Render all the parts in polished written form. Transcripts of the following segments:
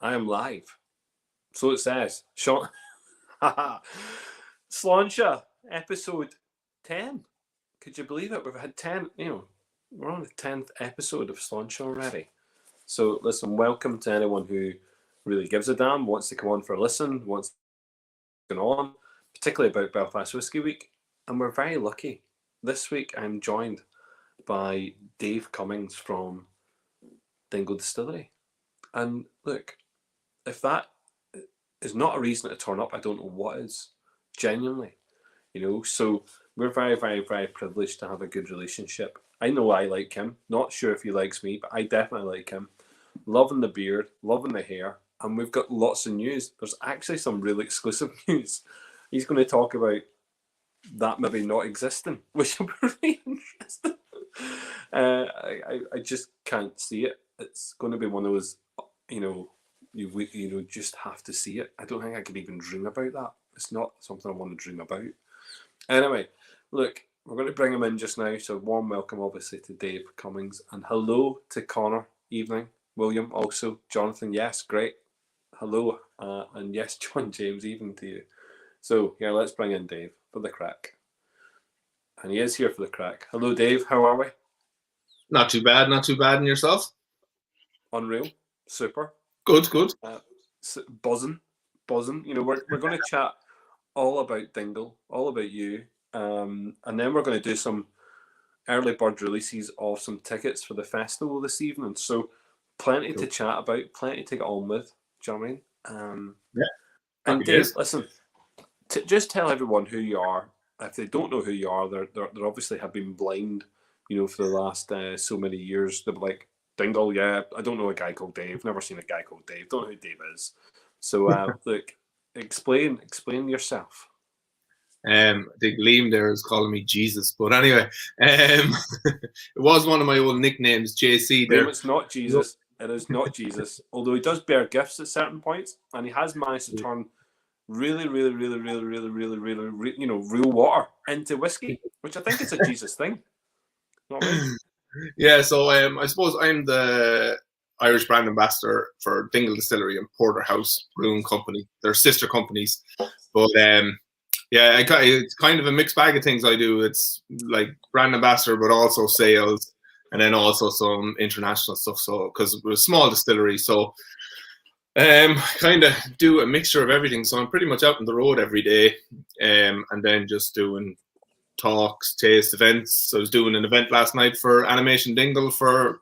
I am live. So it says. Sean. Sláinte, episode 10. Could you believe it? We've had 10, we're on the 10th episode of Sláinte already. So listen, welcome to anyone who really gives a damn, wants to come on for a listen, wants to go on, particularly about Belfast Whisky Week. And we're very lucky. This week I'm joined by Dave Cummins from Dingle Distillery. And look, if that is not a reason to turn up, I don't know what is. Genuinely, so we're very, very, very privileged to have a good relationship. I know I like him. Not sure if he likes me, but I definitely like him. Loving the beard, loving the hair, and we've got lots of news. There's actually some really exclusive news. He's going to talk about that maybe not existing, which will be really interesting. I just can't see it. It's going to be one of those, you just have to see it. I don't think I could even dream about that. It's not something I want to dream about. Anyway, look, we're going to bring him in just now. So warm welcome, obviously, to Dave Cummins. And hello to Connor. Evening. William, also. Jonathan, yes, great. Hello. And yes, John James, evening to you. So, yeah, let's bring in Dave for the crack. And he is here for the crack. Hello, Dave. How are we? Not too bad. Not too bad. And yourself? Unreal. Super. Good. Buzzing. We're going to chat all about Dingle, all about you, and then we're going to do some early bird releases of some tickets for the festival this evening. So plenty to chat about, plenty to get on with. Do you know what I mean? Yeah. And Dave, listen, just tell everyone who you are. If they don't know who you are, they obviously have been blind, for the last so many years. They're like, Dingle, yeah, I don't know a guy called Dave. Never seen a guy called Dave. Don't know who Dave is. So, look, explain yourself. I think Liam there is calling me Jesus, but anyway, it was one of my old nicknames, JC. There, it's not Jesus. It is not Jesus. Although he does bear gifts at certain points, and he has managed to turn really, really, really, really, really, really, really, real water into whiskey, which I think is a Jesus thing. Not right? Yeah. So I suppose I'm the Irish brand ambassador for Dingle Distillery and Porterhouse Brewing Company. They're sister companies, but yeah, it's kind of a mixed bag of things I do. It's like brand ambassador, but also sales, and then also some international stuff. So because we're a small distillery, so kind of do a mixture of everything. So I'm pretty much out on the road every day, and then just doing talks, taste events. So I was doing an event last night for Animation Dingle.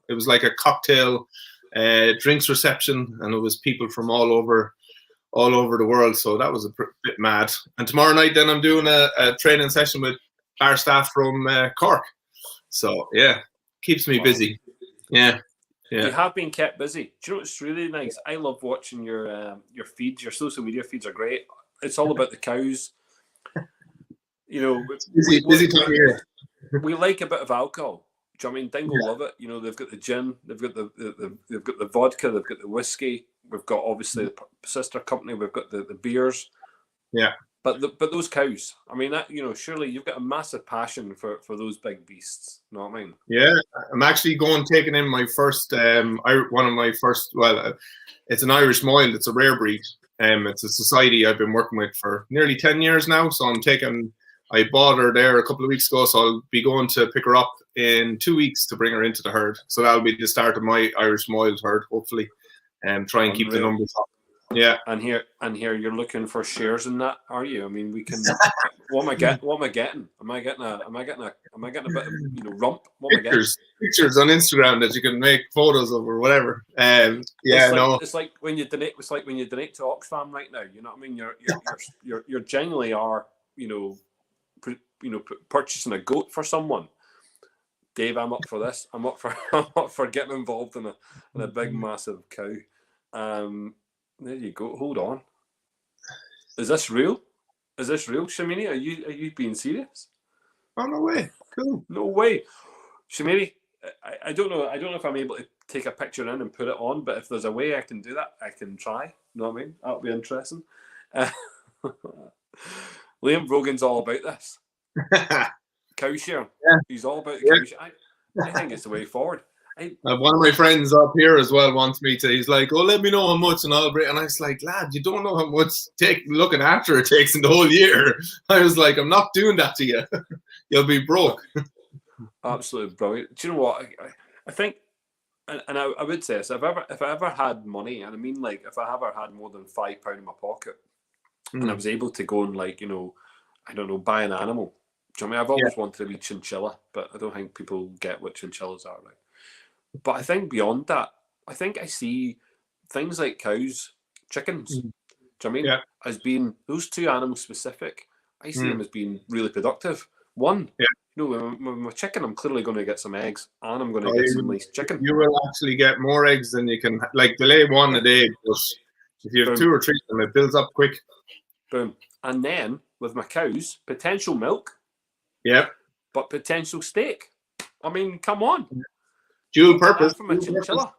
It was like a cocktail drinks reception, and it was people from all over the world. So that was a bit mad. And tomorrow night, then I'm doing a training session with our staff from Cork. So yeah, keeps me busy. Yeah. You have been kept busy. Do you know what's really nice? I love watching your feeds. Your social media feeds are great. It's all about the cows. Busy time of year. We like a bit of alcohol. Do you know what I mean? Dingle love it. They've got the gin, they've got the vodka, they've got the whiskey. We've got obviously the sister company. We've got the beers. Yeah. But those cows. I mean, that surely you've got a massive passion for those big beasts. You know what I mean? Yeah, I'm actually taking in my first one of my first. Well, it's an Irish mild. It's a rare breed. It's a society I've been working with for nearly 10 years now. So I bought her there a couple of weeks ago, so I'll be going to pick her up in 2 weeks to bring her into the herd. So that'll be the start of my Irish mild herd, hopefully, and try and keep the numbers up. Yeah. And here you're looking for shares in that, are you? I mean, we can. What am I getting? Am I getting a bit of rump? What am I getting? Pictures on Instagram that you can make photos of or whatever. It's like when you donate. It's like when you donate to Oxfam right now. You know what I mean? You're genuinely are purchasing a goat for someone. Dave, I'm up for this. I'm up for getting involved in a big massive cow. There you go. Hold on. Is this real? Shamini? Are you being serious? Oh, no way. Cool. No way. Shamini, I don't know if I'm able to take a picture in and put it on, but if there's a way I can do that, I can try. You know what I mean? That'll be interesting. Liam Brogan's all about this. Cow share. Yeah. He's all about the cow share. I think it's the way forward. One of my friends up here as well wants me to. He's like, "Oh, let me know how much, and I'll bring." And I was like, "Lad, you don't know how much looking after it takes in the whole year." I was like, "I'm not doing that to you. You'll be broke." Absolutely brilliant. Do you know what? I think, and I would say this: if I ever had money, and I mean, like, if I ever had more than £5 in my pocket, and I was able to go and, like, you know, I don't know, buy an animal. Do you know what I mean? I've always wanted to be chinchilla, but I don't think people get what chinchillas are like. But I think beyond that, I think I see things like cows, chickens. Do you know what I mean? As being those two animals specific. I see them as being really productive. One, you know, with my chicken, I'm clearly going to get some eggs, and I'm going to get some nice chicken. You will actually get more eggs than you can. Like, they lay one a day, but if you have 2 or 3 of them, it builds up quick. Boom. And then with my cows, potential milk. Yeah. But potential steak. I mean, come on. Dual purpose. From a chinchilla.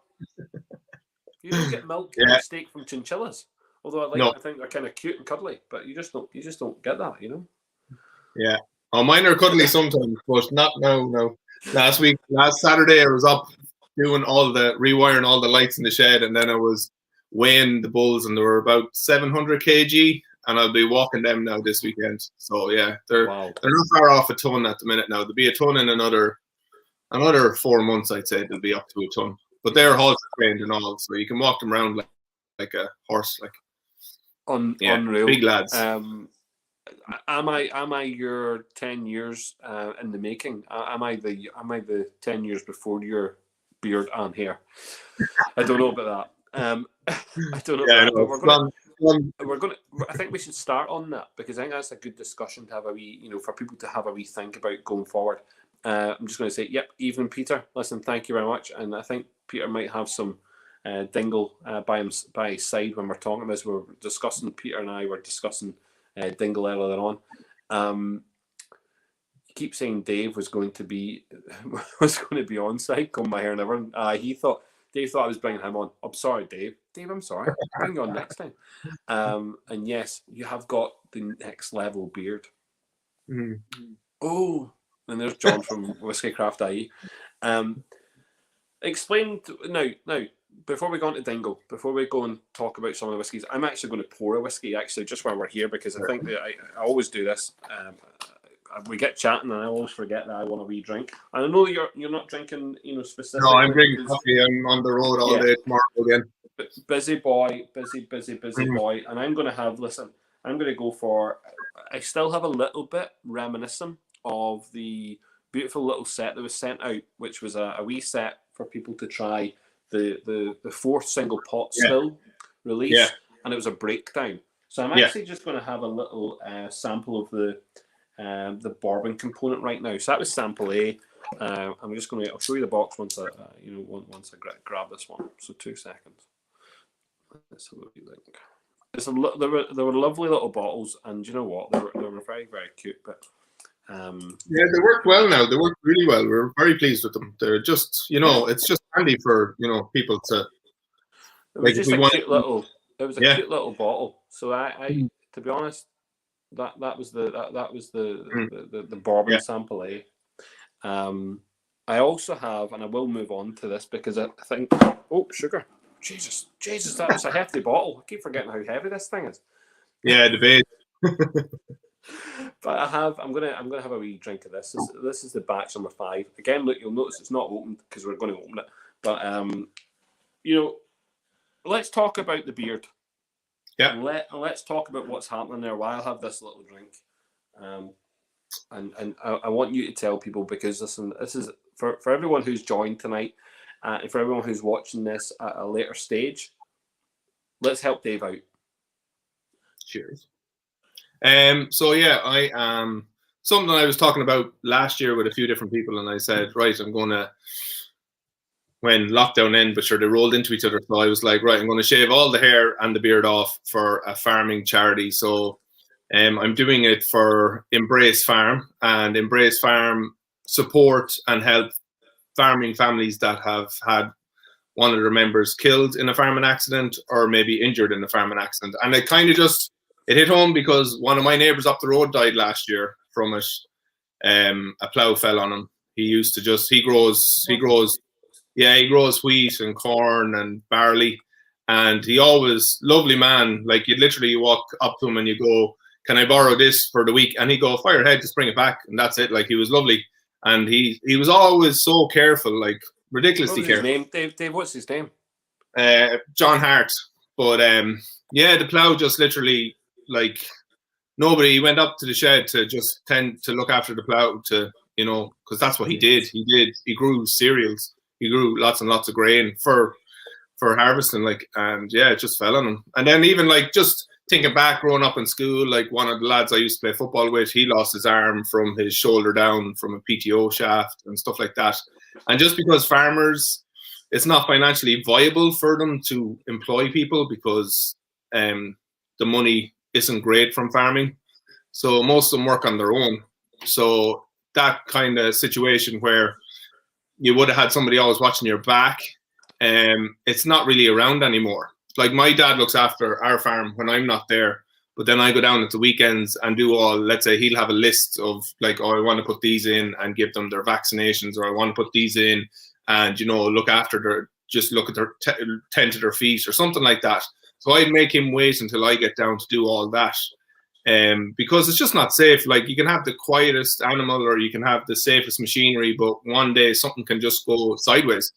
You don't get milk and steak from chinchillas. Although I think they're kind of cute and cuddly, but you just don't get that, you know? Yeah. Oh, mine are cuddly sometimes, but not now. No. Last Saturday, I was up doing rewiring all the lights in the shed, and then I was weighing the bulls, and they were about 700 kg, and I'll be walking them now this weekend. So yeah, they're not far off a ton at the minute now. There'll be a ton in another 4 months, I'd say. They'll be up to a ton, but they're halter trained and all, so you can walk them around like a horse, like. Unreal. Big lads. Am I your 10 years in the making? Am I the 10 years before your beard and hair? I don't know about that. I don't know. I think we should start on that, because I think that's a good discussion to have for people to have a wee think about going forward. I'm just going to say, yep, even Peter. Listen, thank you very much, and I think Peter might have some. Dingle by his side when we're talking about this. We're discussing, Peter and I were discussing Dingle earlier on. He keeps saying Dave was going to be on site, comb my hair and everything. Dave thought I was bringing him on. I'm sorry, Dave. I'm sorry. I'll bring you on next time. And yes, you have got the next level beard. Oh, and there's John from Whiskeycraft.ie. Explain now. Before we go on to Dingle, before we go and talk about some of the whiskies, I'm actually going to pour a whiskey actually just while we're here, because I think that I always do this. We get chatting and I always forget that I want a wee drink. And I know you're not drinking, specifically. No, I'm drinking coffee. I'm on the road all day tomorrow again. Busy boy, boy. And I'm going to go for. I still have a little bit reminiscent of the beautiful little set that was sent out, which was a wee set for people to try. The fourth single pot still release, and it was a breakdown. So I'm actually just going to have a little sample of the bourbon component right now. So that was sample A. I'm just going to. I'll show you the box once I grab this one. So 2 seconds. Let's have a look. There were lovely little bottles, and you know what? They were very, very cute, but. They work well now. They work really well. We're very pleased with them. They're just, it's just handy for people to. It was just a cute little. It was a cute little bottle. So I to be honest, that was the bourbon sample A. I also have, and I will move on to this because I think. Oh, sugar! Jesus! That was a hefty bottle. I keep forgetting how heavy this thing is. Yeah, the base. But I'm gonna have a wee drink of this. This is the batch number 5. Again, look, you'll notice it's not opened because we're going to open it. But let's talk about the beard. Yeah. Let's talk about what's happening there while I have this little drink. And I want you to tell people, because listen, this is for everyone who's joined tonight, and for everyone who's watching this at a later stage. Let's help Dave out. Cheers. So yeah, I something I was talking about last year with a few different people, and I said, right, I'm going to, when lockdown ended, but sure, they rolled into each other. So I was like, right, I'm going to shave all the hair and the beard off for a farming charity. So I'm doing it for Embrace Farm, and Embrace Farm support and help farming families that have had one of their members killed in a farming accident or maybe injured in a farming accident. And it kind of just, it hit home because one of my neighbors up the road died last year from it. A plough fell on him. He used to just, he grows Yeah, he grows wheat and corn and barley, and he always lovely man. Like you literally walk up to him and you go, "Can I borrow this for the week?" And he go, "Fire ahead, just bring it back," and that's it. Like he was lovely, and he was always so careful, like ridiculously What was his careful. name, Dave? Dave, what's his name? John Hart, but yeah, the plow just literally like nobody went up to the shed to just tend to look after the plow to because that's what he did. He grew cereals. He grew lots and lots of grain for harvesting, like, and yeah, it just fell on him. And then even like just thinking back, growing up in school, like one of the lads I used to play football with, he lost his arm from his shoulder down from a PTO shaft and stuff like that. And just because farmers, it's not financially viable for them to employ people because the money isn't great from farming. So most of them work on their own. So that kind of situation where you would have had somebody always watching your back, it's not really around anymore. Like my dad looks after our farm when I'm not there, but then I go down at the weekends and do let's say he'll have a list of like, oh, I want to put these in and give them their vaccinations, or I want to put these in and, look after look at their, tend to their feet or something like that. So I'd make him wait until I get down to do all that. Because it's just not safe. Like you can have the quietest animal or you can have the safest machinery, but one day something can just go sideways,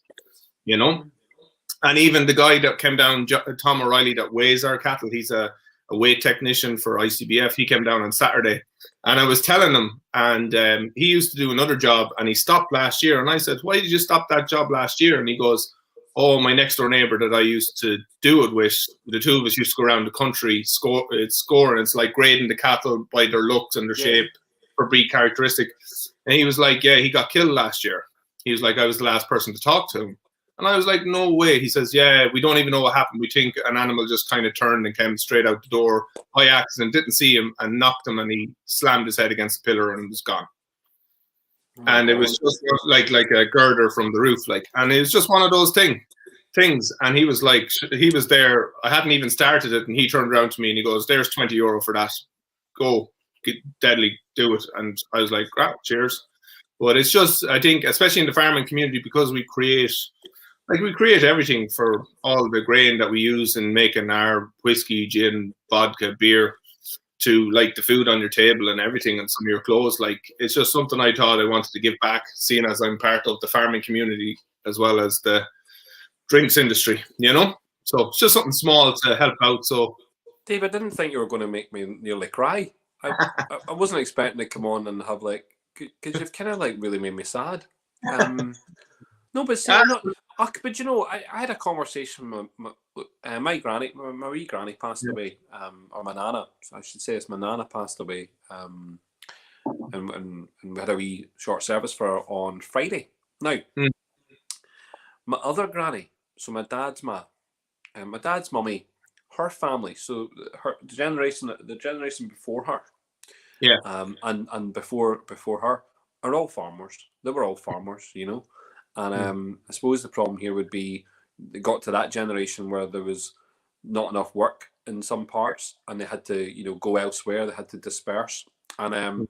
And even the guy that came down, Tom O'Reilly, that weighs our cattle, he's a weight technician for ICBF. He came down on Saturday, and I was telling him, and he used to do another job, and he stopped last year. And I said, "Why did you stop that job last year?" And he goes, "Oh, my next door neighbor that I used to do it with, the two of us used to go around the country score. It's like grading the cattle by their looks and their shape for breed characteristic." And he was like, "Yeah, he got killed last year." He was like, "I was the last person to talk to him." And I was like, "No way." He says, "Yeah, we don't even know what happened. We think an animal just kind of turned and came straight out the door by accident, didn't see him and knocked him, and he slammed his head against the pillar and was gone." And it was just like a girder from the roof, like, and it was just one of those things. And he was like, he was there. I hadn't even started it, and he turned around to me and he goes, "There's €20 for that. Go, get deadly, do it." And I was like, "Ah, cheers." But it's just, I think, especially in the farming community, because we create everything for all the grain that we use in making our whiskey, gin, vodka, beer, to like the food on your table and everything and some of your clothes. Like it's just something I thought I wanted to give back, seeing as I'm part of the farming community as well as the drinks industry, So it's just something small to help out. So Dave, I didn't think you were going to make me nearly cry. I wasn't expecting to come on and have like, because you've kind of like really made me sad. No, but see, but I had a conversation with my granny. My wee granny passed away, or my nana. So I should say it's my nana passed away. And we had a wee short service for her on Friday. Now, my other granny, so my dad's mummy, her family, so the generation before her, and before her are all farmers. They were all farmers, And I suppose the problem here would be they got to that generation where there was not enough work in some parts, and they had to, go elsewhere. They had to disperse, and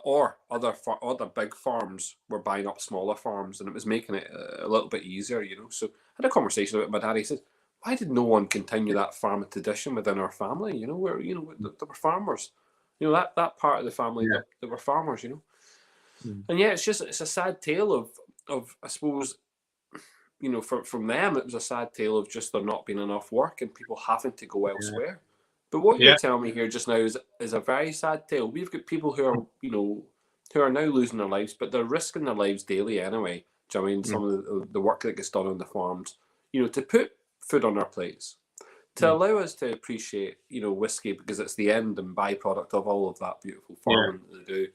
or other big farms were buying up smaller farms, and it was making it a little bit easier, So I had a conversation with my dad. He said, "Why did no one continue that farming tradition within our family? Where they were farmers. That part of the family that were farmers. And yeah, it's a sad tale of I suppose, from them it was a sad tale of just there not being enough work and people having to go elsewhere. But what you're telling me here just now is a very sad tale. We've got people who are who are now losing their lives, but they're risking their lives daily anyway. Do you know what I mean? Some of the work that gets done on the farms, to put food on our plates, to allow us to appreciate, whiskey, because it's the end and byproduct of all of that beautiful farming that they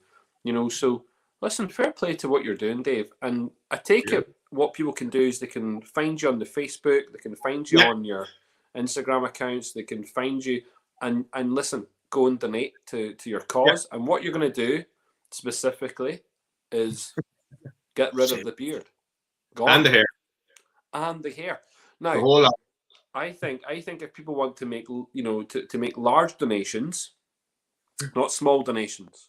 do. So listen, fair play to what you're doing, Dave. And I take it what people can do is they can find you on the Facebook, they can find you on your Instagram accounts, they can find you and listen, go and donate to your cause. And what you're going to do specifically is get rid of the beard. And the hair. And the hair. Now, the whole lot. I think if people want to make, to make large donations, not small donations,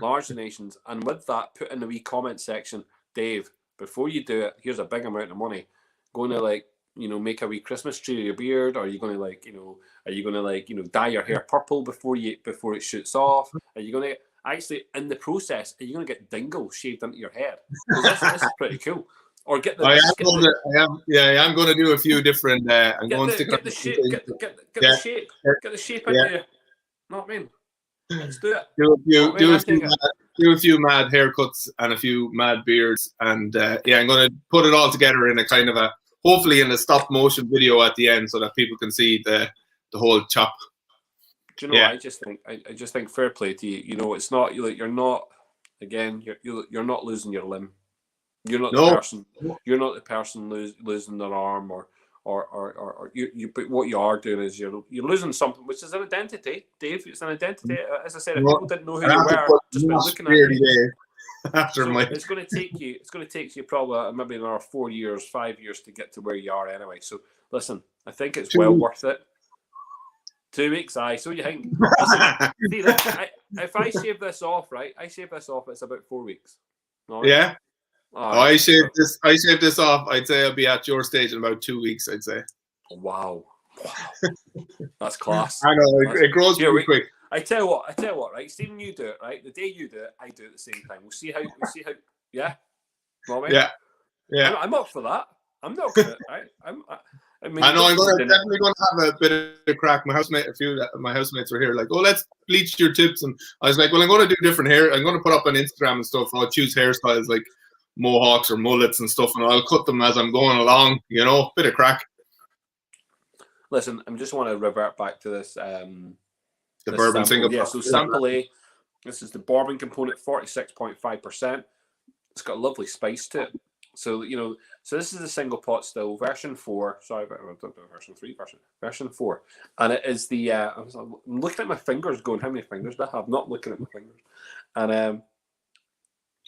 large donations, and with that, put in the wee comment section, "Dave, before you do it, here's a big amount of money. Going to like, you know, make a wee Christmas tree of your beard, or are you going to like, you know, are you going to like, you know, dye your hair purple before it shoots off? Are you going to actually, in the process, are you going to get Dingle shaved into your head? Because this is pretty cool. Or get the. I am going to do a few different. I'm going to get the shape into you. Know what I mean? Let's do it. Do a few mad haircuts and a few mad beards, and I'm going to put it all together in a kind of hopefully in a stop motion video at the end, so that people can see the whole chop. Do you know? I just think fair play to you. You know, it's not you're not you're not losing your limb. You're not the person. You're not the person losing their arm or you. But what you are doing is you're losing something, which is an identity, Dave. It's an identity. As I said, if people didn't know who you were just by looking at you. It's going to take you probably maybe another 4 years, 5 years to get to where you are anyway. So listen, I think it's well worth it. 2 weeks, aye. So you think? Listen, if I shave this off, right? It's about 4 weeks. Right? Yeah. I shaved this off. I'd say I'll be at your stage in about 2 weeks. I'd say. Wow. That's class. I know it grows pretty quick. I tell you what, right? Stephen, you do it, right? The day you do it, I do it at the same time. We'll see how. Yeah. Know what I mean? Yeah. I'm up for that. I'm not gonna. I mean, I know I'm definitely going to have a bit of crack. A few of my housemates were here, like, "Oh, let's bleach your tips," and I was like, "Well, I'm going to do different hair. I'm going to put up on Instagram and stuff. I'll choose hairstyles like mohawks or mullets and stuff, and I'll cut them as I'm going along. You know, bit of crack." Listen, I just want to revert back to this. The bourbon single. Yeah, so sample A. This is the bourbon component, 46.5%. It's got a lovely spice to it. So, you know, this is the single pot still, version 4. Sorry, version 3, version 4. And it is the, I'm looking at my fingers going, how many fingers do I have? Not looking at my fingers. And,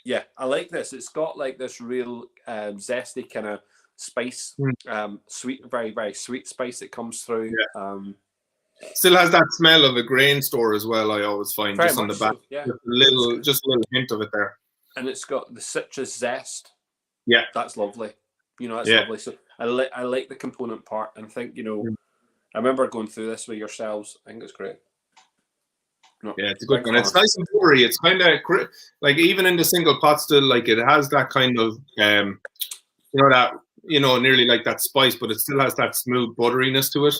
yeah, I like this. It's got like this real zesty kind of spice, sweet, very, very sweet spice that comes through. Yeah. Still has that smell of a grain store as well, I always find, very just on the back. So, yeah. Just a little hint of it there. And it's got the citrus zest. Yeah, that's lovely. You know, that's lovely. So I like the component part, and think, you know, I remember going through this with yourselves. I think it's great. No, yeah, it's a good one. It's nice and buttery. It's kind of like, even in the single pot still, like, it has that kind of nearly like that spice, but it still has that smooth butteriness to it.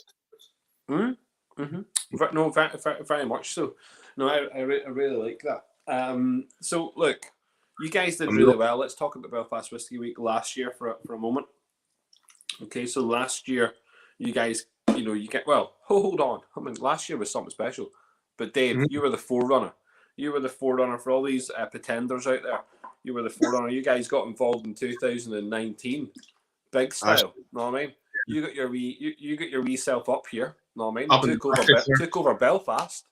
No, very, very much so. No, I really like that. So look, you guys did really well. Let's talk about Belfast Whiskey Week last year for a moment. Okay, so last year, you guys, hold on. I mean, last year was something special. But Dave, you were the forerunner. You were the forerunner for all these pretenders out there. You were the forerunner. You guys got involved in 2019, big style. Know what I mean? You got your wee self up here. Know what I mean? Took over Belfast.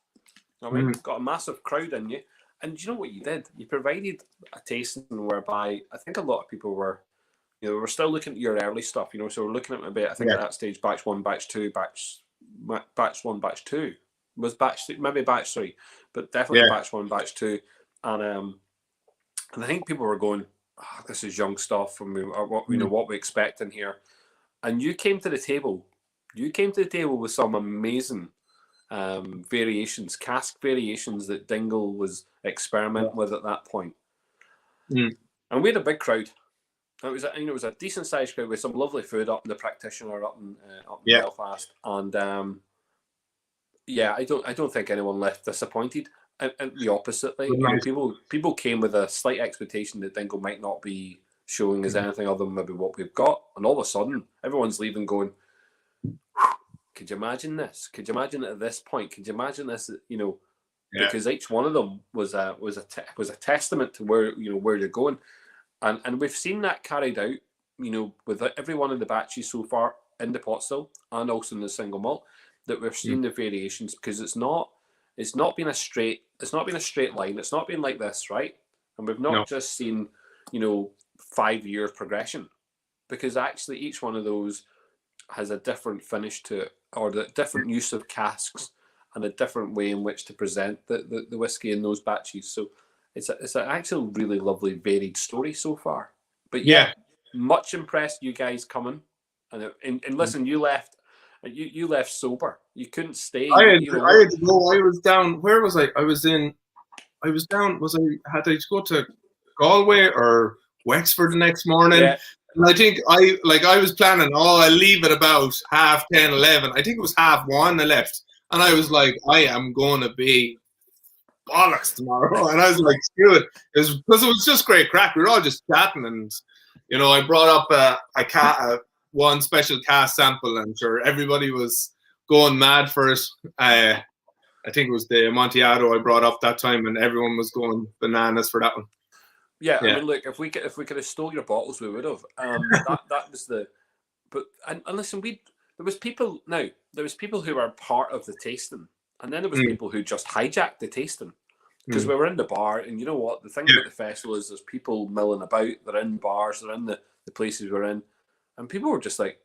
Know what I mean? Got a massive crowd in you. And do you know what you did? You provided a tasting whereby I think a lot of people were, we're still looking at your early stuff, so we're looking at maybe, I think at that stage, batch 1, batch 2, batch 1, batch 2 was batch 3, maybe batch 3, but definitely batch 1, batch 2. And I think people were going, this is young stuff, and what we expect in here. And you came to the table. You came to the table with some amazing variations, cask variations that Dingle was experimenting with at that point. And we had a big crowd. It was a decent sized crowd with some lovely food up in the practitioner up in Belfast. And I don't think anyone left disappointed. And the opposite, people came with a slight expectation that Dingle might not be showing us anything other than maybe what we've got. And all of a sudden, everyone's leaving going, could you imagine this? Could you imagine it at this point? Could you imagine this? Because each one of them was a testament to where you're going, and we've seen that carried out, with every one of the batches so far in the pot still, and also in the single malt, that we've seen the variations, because it's not been a straight line. It's not been like this, right? And we've not just seen 5 year progression, because actually each one of those has a different finish to it, or the different use of casks and a different way in which to present the whiskey in those batches. So it's an actual really lovely varied story so far. But yeah, much impressed you guys coming. And listen, you left. You left sober. You couldn't stay. I had you know, to go. I was down. Where was I? I was down. Had to go to Galway or Wexford the next morning? Yeah. And I think I was planning. Oh, I leave at about 10:30, 11. I think it was 1:30 I left, and I was like, I am going to be bollocks tomorrow. And I was like, screw it. Because it was just great crack. We were all just chatting, and I brought up one special cast sample, and sure everybody was going mad for it. I think it was the Amontillado I brought up that time, and everyone was going bananas for that one. Yeah, I mean, look, if we could have stole your bottles, we would have. That was the. But and listen, there was people who were part of the tasting, and then there was people who just hijacked the tasting because we were in the bar, and you know what? The thing about the festival is there's people milling about. They're in bars. They're in the places we're in, and people were just like,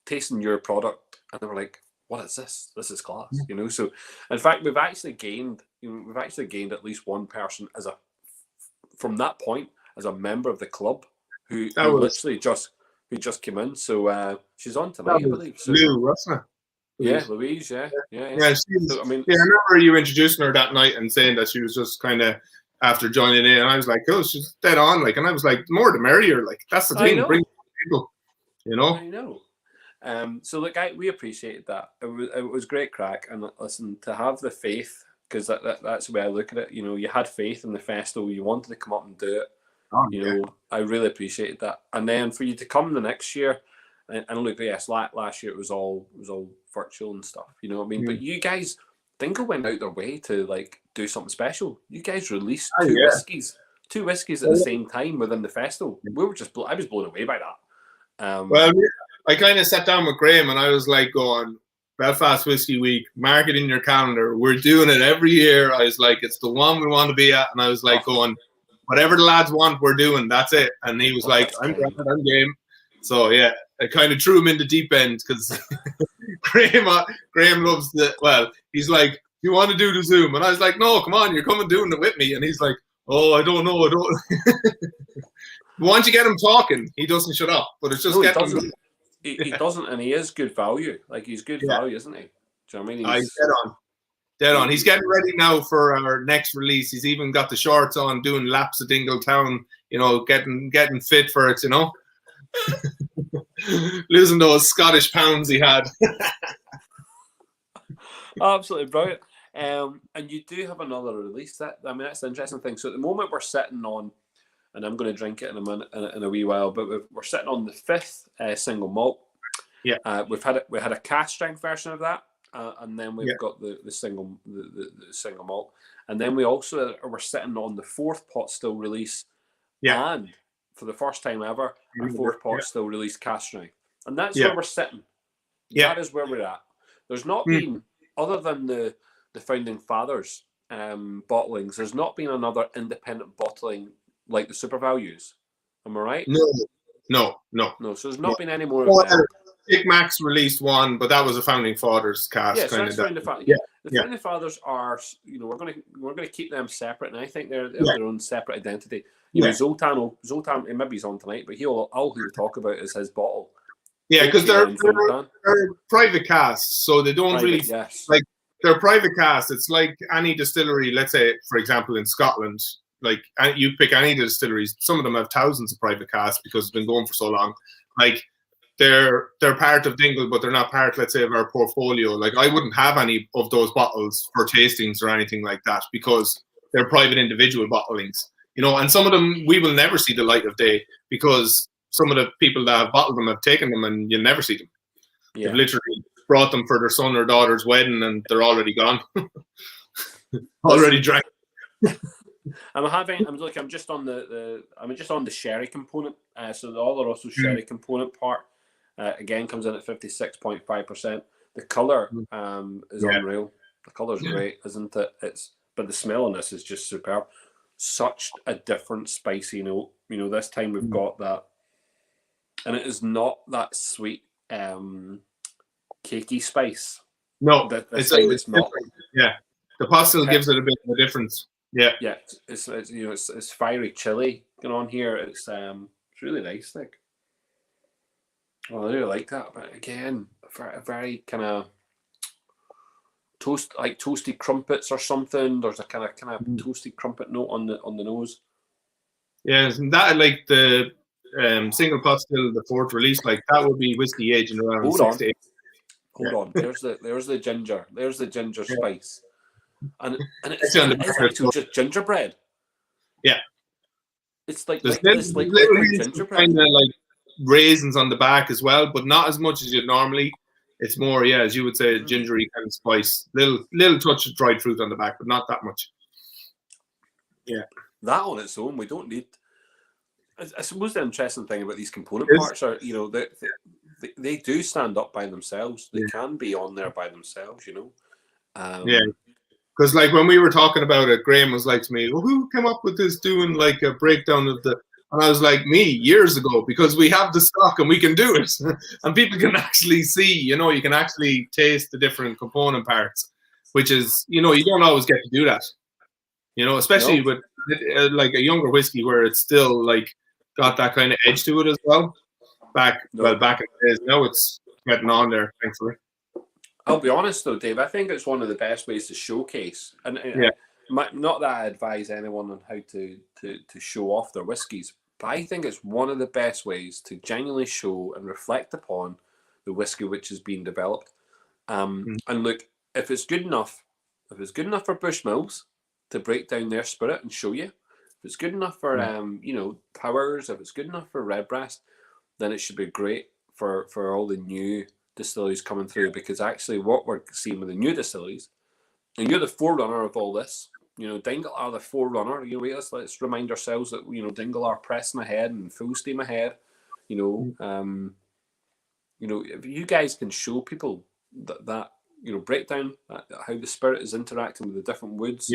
tasting your product, and they were like, what is this? This is class, So, in fact, we've actually gained at least one person from that point as a member of the club who literally just came in. So she's on tonight, I believe. So, Lou, wasn't it? Yeah, Louise. Yeah. So, I remember you introducing her that night and saying that she was just kind of after joining in, and I was like, oh, she's dead on, like, and I was like, the more the merrier, like, that's the thing, bring people, I know. So look, we appreciated that. It was great crack, and listen, to have the faith, because that's the way I look at it. You had faith in the festival. You wanted to come up and do it. I really appreciated that. And then for you to come the next year, and look, yes, last year it was all virtual and stuff. You know what I mean? But you guys, Dingle went out their way to like do something special. You guys released two whiskies at the same time within the festival. I was blown away by that. Well, I kind of sat down with Graham and I was like, going, Belfast Whiskey Week, mark it in your calendar. We're doing it every year. I was like, it's the one we want to be at. And I was like, going, whatever the lads want, we're doing. That's it. And he was like, I'm game. So yeah, I kind of threw him in the deep end because Graham loves he's like, you want to do the Zoom? And I was like, no, come on, you're coming doing it with me. And he's like, oh, I don't know. Once you get him talking, he doesn't shut up. But it's just he doesn't, and he is good value. Like, he's good value, isn't he? Do you know what I mean? He's dead on. He's getting ready now for our next release. He's even got the shorts on, doing laps of Dingle Town. Getting fit for it. Losing those Scottish pounds he had. Absolutely brilliant. And you do have another release. That's the interesting thing. So at the moment we're sitting on, and I'm going to drink it in a minute, in a wee while, but we're sitting on the 5th single malt. Yeah. We had a cast strength version of that, and then we've got the single malt, and then we're sitting on the 4th pot still release. Yeah. And for the first time ever, our 4th pot still release cast strength, and that's where we're sitting. Yeah. That is where we're at. There's not been, other than the founding fathers bottlings, there's not been another independent bottling like the Super Values. Am I right? No. So there's not been any more of them. Big Max released one, but that was a founding fathers cast. Yeah, so that's founding fathers. The founding fathers are, we're going to keep them separate, and I think they're their own separate identity. Zoltan, maybe he's on tonight, but all he'll talk about is his bottle. Yeah, because they're private casts, so they don't really like. They're private casts. It's like any distillery. Let's say, for example, in Scotland, like you pick any of the distilleries. Some of them have thousands of private casts because it's been going for so long. Like they're part of Dingle, but they're not part, let's say, of our portfolio. Like I wouldn't have any of those bottles for tastings or anything like that because they're private individual bottlings. And some of them we will never see the light of day because some of the people that have bottled them have taken them and you'll never see them. Yeah. They've literally brought them for their son or daughter's wedding and they're already gone. Already drank. I'm just on the sherry component. So the Oloroso sherry component part again comes in at 56.5%. The color is unreal. The color's great, isn't it? But the smell on this is just superb. Such a different spicy note. This time we've got that, and it is not that sweet, cakey spice. No, it's not. Yeah, the pastel gives it a bit of a difference. Yeah, it's fiery chili going on here. It's It's really nice, like. Well, I really like that, but again, a very kind of toasted crumpets or something. There's a kind of toasted crumpet note on the nose. Yeah, and that like the single pot still, the fourth release, like that would be whiskey aging around Hold 6 on. to 8. Hold on. There's the ginger. There's the ginger spice, and it's actually just gingerbread. Yeah, it's like there's liquid gingerbread. Kind of like raisins on the back as well, but not as much as you'd normally. It's more, yeah, as you would say, gingery kind of spice. Little touch of dried fruit on the back, but not that much. Yeah, that on its own, we don't need. I suppose the interesting thing about these component parts are, they do stand up by themselves. They can be on there by themselves, yeah, because like when we were talking about it, Graham was like to me, well, who came up with this doing like a breakdown of the, and I was like, me, years ago, because we have the stock and we can do it. And people can actually see, you can actually taste the different component parts, which is, you don't always get to do that, especially with like a younger whiskey where it's still like got that kind of edge to it as well. Back in the days, now it's getting on there, thankfully. I'll be honest though, Dave, I think it's one of the best ways to showcase, and not that I advise anyone on how to show off their whiskies, but I think it's one of the best ways to genuinely show and reflect upon the whiskey which is being developed. And look, if it's good enough for Bushmills to break down their spirit and show you, if it's good enough for Powers, if it's good enough for Redbreast, then it should be great for all the new distilleries coming through, because actually what we're seeing with the new distilleries, and you're the forerunner of all this, Dingle are the forerunner. Let's remind ourselves that Dingle are pressing ahead and full steam ahead. If you guys can show people that breakdown, how the spirit is interacting with the different woods,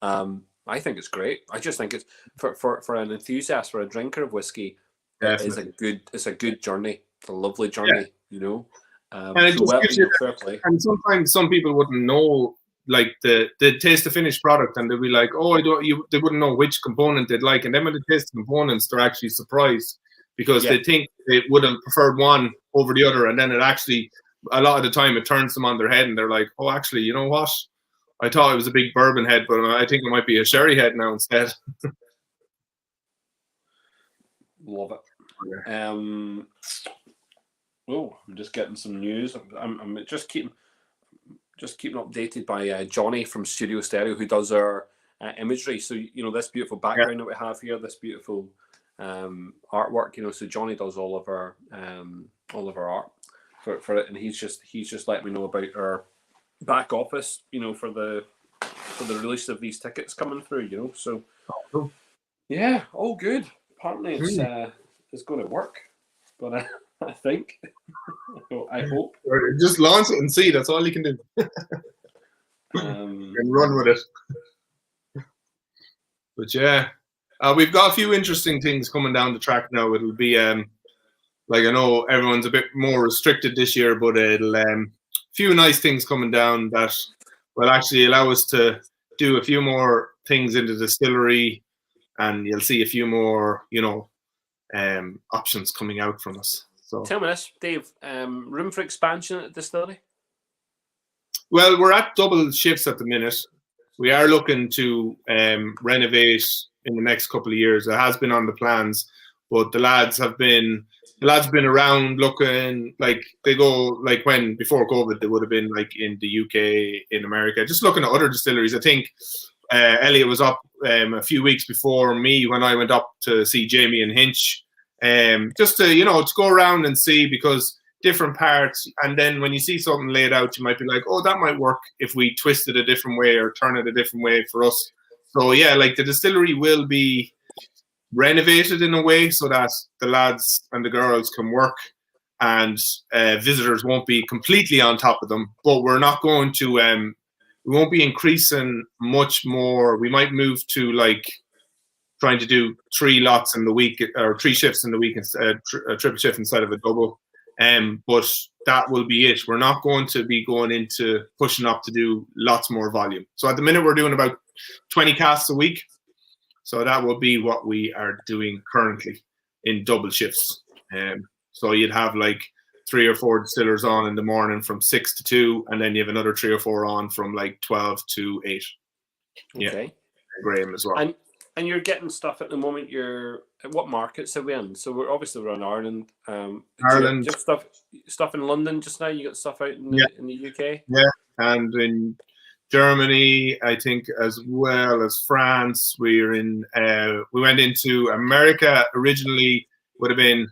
I think it's great. I just think it's for an enthusiast, for a drinker of whiskey, it's a good journey. It's a lovely journey, And it just gives you, fair play. And sometimes some people wouldn't know like the taste the finished product, and they'll be like, oh, they wouldn't know which component they'd like, and then when they taste the components, they're actually surprised because they think they would have preferred one over the other, and then it actually, a lot of the time, it turns them on their head, and they're like, oh, actually, you know what? I thought it was a big bourbon head, but I think it might be a sherry head now instead. Love it. Oh, I'm just getting some news. I'm just keeping updated by Johnny from Studio Stereo, who does our imagery. So this beautiful background that we have here, this beautiful artwork. So Johnny does all of our art for it, and he's just letting me know about our back office. For the release of these tickets coming through. So yeah, all good. Apparently it's going to work, but. I think. I hope. Just launch it and see. That's all you can do. And run with it. But yeah, we've got a few interesting things coming down the track now. It'll be like, I know everyone's a bit more restricted this year, but it'll few nice things coming down that will actually allow us to do a few more things in the distillery, and you'll see a few more, options coming out from us. So. Tell me this, Dave. Room for expansion at the distillery? Well, we're at double shifts at the minute. We are looking to renovate in the next couple of years. It has been on the plans, but the lads have been around looking. Like they go like when before COVID, they would have been like in the UK, in America, just looking at other distilleries. I think Elliot was up a few weeks before me when I went up to see Jamie and Hinch. Just to go around and see, because different parts, and then when you see something laid out, you might be like, oh, that might work if we twist it a different way or turn it a different way for us. So yeah, like the distillery will be renovated in a way so that the lads and the girls can work, and visitors won't be completely on top of them. But we're not going to we won't be increasing much more. We might move to like trying to do 3 lots in the week, or 3 shifts in the week, a triple shift instead of a double. But that will be it. We're not going to be going into pushing up to do lots more volume. So at the minute, we're doing about 20 casts a week. So that will be what we are doing currently. in double shifts. So you'd have like 3 or 4 distillers on in the morning from 6 to 2, and then you have another 3 or 4 on from like 12 to 8. Okay. Yeah, Graham as well. And you're getting stuff at the moment. What markets are we in? So we're in Ireland. Ireland. Do you have stuff in London just now? You got stuff out in the UK? Yeah, and in Germany, I think, as well as France. We went into America originally. Would have been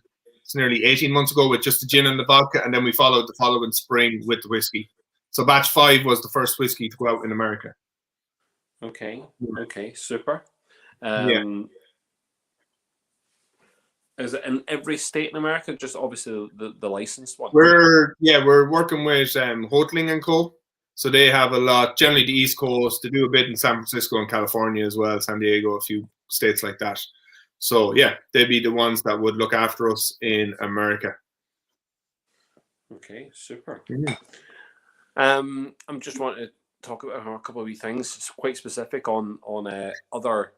nearly 18 months ago with just the gin and the vodka, and then we followed the following spring with the whiskey. So batch 5 was the first whiskey to go out in America. Okay. Okay. Super. Is it in every state in America? Just obviously the licensed one. We're working with Hoteling and Co. So they have a lot, generally the East Coast. They do a bit in San Francisco and California as well, San Diego, a few states like that. So yeah, they'd be the ones that would look after us in America. Okay, super. Mm-hmm. I'm just wanting to talk about a couple of wee things. It's quite specific on other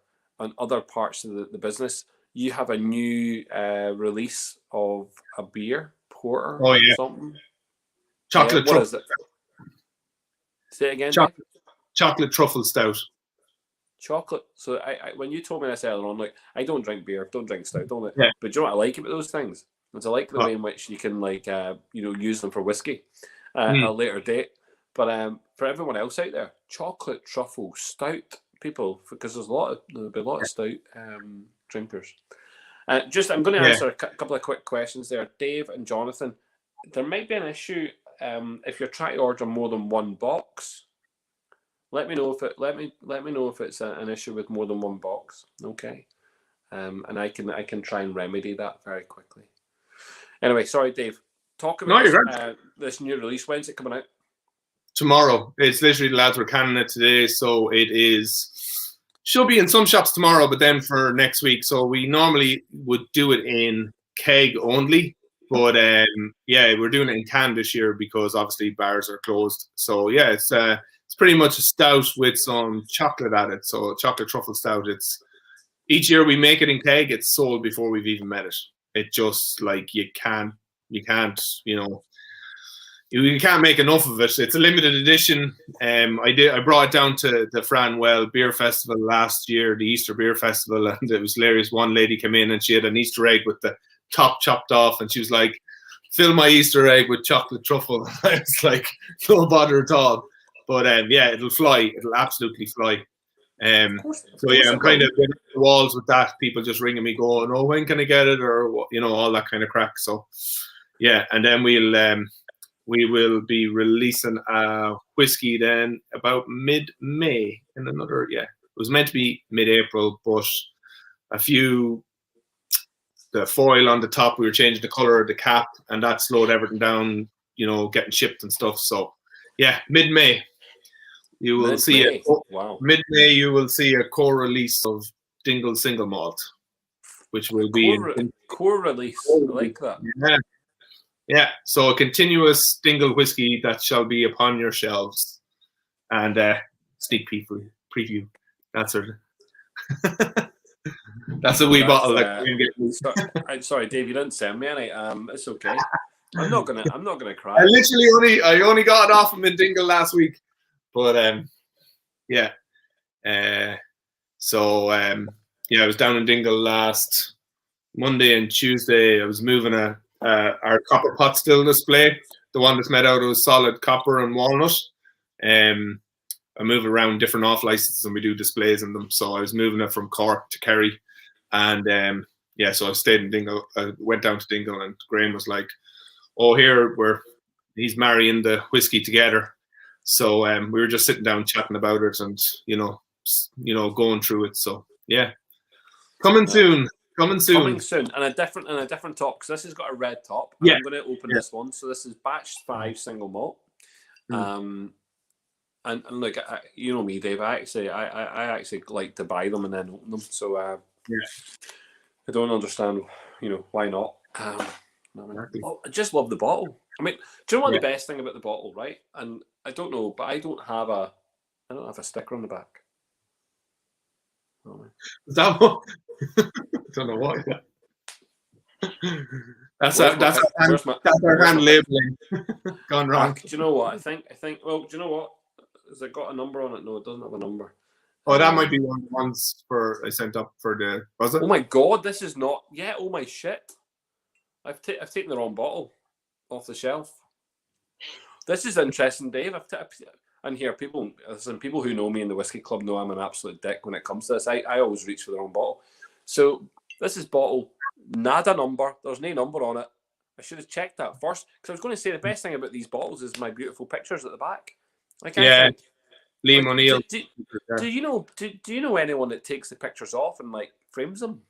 parts of the business. You have a new release of a beer, porter, or something. Chocolate truffle. What is it? Say it again. Chocolate truffle stout. Chocolate. So I when you told me this earlier on, like, I don't drink beer, don't drink stout, don't I? Yeah. But do you know what I like about those things? It's I like the way in which you can use them for whiskey at a later date. But for everyone else out there, chocolate truffle stout, people, because there'll be a lot of stout drinkers. I'm going to answer a couple of quick questions there, Dave and Jonathan. There might be an issue if you're trying to order more than one box. Let me know if it's an issue with more than one box. Okay, and I can try and remedy that very quickly. Anyway, sorry, Dave. Talk about this new release. When's it coming out? Tomorrow. It's literally the lads were canning it today, so it should be in some shops tomorrow, but then for next week. So we normally would do it in keg only, but we're doing it in can this year because obviously bars are closed. So yeah, it's pretty much a stout with some chocolate added. So chocolate truffle stout. It's each year we make it in keg. It's sold before we've even met it. It just like you can't you can't make enough of it. It's a limited edition. I brought it down to the Franwell Beer Festival last year, the Easter Beer Festival, and it was hilarious. One lady came in and she had an Easter egg with the top chopped off, and she was like, "Fill my Easter egg with chocolate truffle." It's like no bother at all. But it'll fly. It'll absolutely fly. I'm kind of getting the walls with that. People just ringing me, going, "Oh, when can I get it?" or all that kind of crack. So yeah, and then we will be releasing a whiskey then about mid-May in another. Yeah, it was meant to be mid-April, but the foil on the top, we were changing the color of the cap, and that slowed everything down. Getting shipped and stuff. So yeah, mid-May. You will see it. Wow. Mid-May, you will see a core release of Dingle Single Malt, which will be core release. I like that. Yeah. So a continuous Dingle whiskey that shall be upon your shelves, and sneak preview. That's it. That's a wee bottle. I'm sorry, Dave. You didn't send me any. It's okay. I'm not gonna cry. I only got it off him in Dingle last week. But I was down in Dingle last Monday and Tuesday. I was moving our copper pot still display, the one that's made out of solid copper and walnut. I move around different off licenses and we do displays in them. So I was moving it from Cork to Kerry, and so I stayed in Dingle. I went down to Dingle, and Graham was like, "Oh, he's marrying the whiskey together." So we were just sitting down chatting about it and going through it. So yeah, coming soon, and a different top, because this has got a red top. Yeah. I'm going to open this one. So this is batch 5 single malt. And look, you know me, Dave. I actually like to buy them and then open them. So I don't understand, why not. I just love the bottle. I mean, do you know what the best thing about the bottle, right? And I don't know, but I don't have a sticker on the back. Is that what? I don't know why. That's Where's my our hand picture? labeling gone wrong. Do you know what? I think. Well, do you know what? Has it got a number on it? No, it doesn't have a number. Oh, that might be one of the ones I sent up for the. Was it? Oh my god, this is not. Yeah. Oh my shit. I've taken the wrong bottle off the shelf. This is interesting, Dave. And here, people who know me in the whiskey club know I'm an absolute dick when it comes to this. I always reach for the wrong bottle. So this is bottle, nada number. There's no number on it. I should have checked that first, because I was going to say the best thing about these bottles is my beautiful pictures at the back. Like, yeah, I think, Liam O'Neill. Do you know anyone that takes the pictures off and like frames them?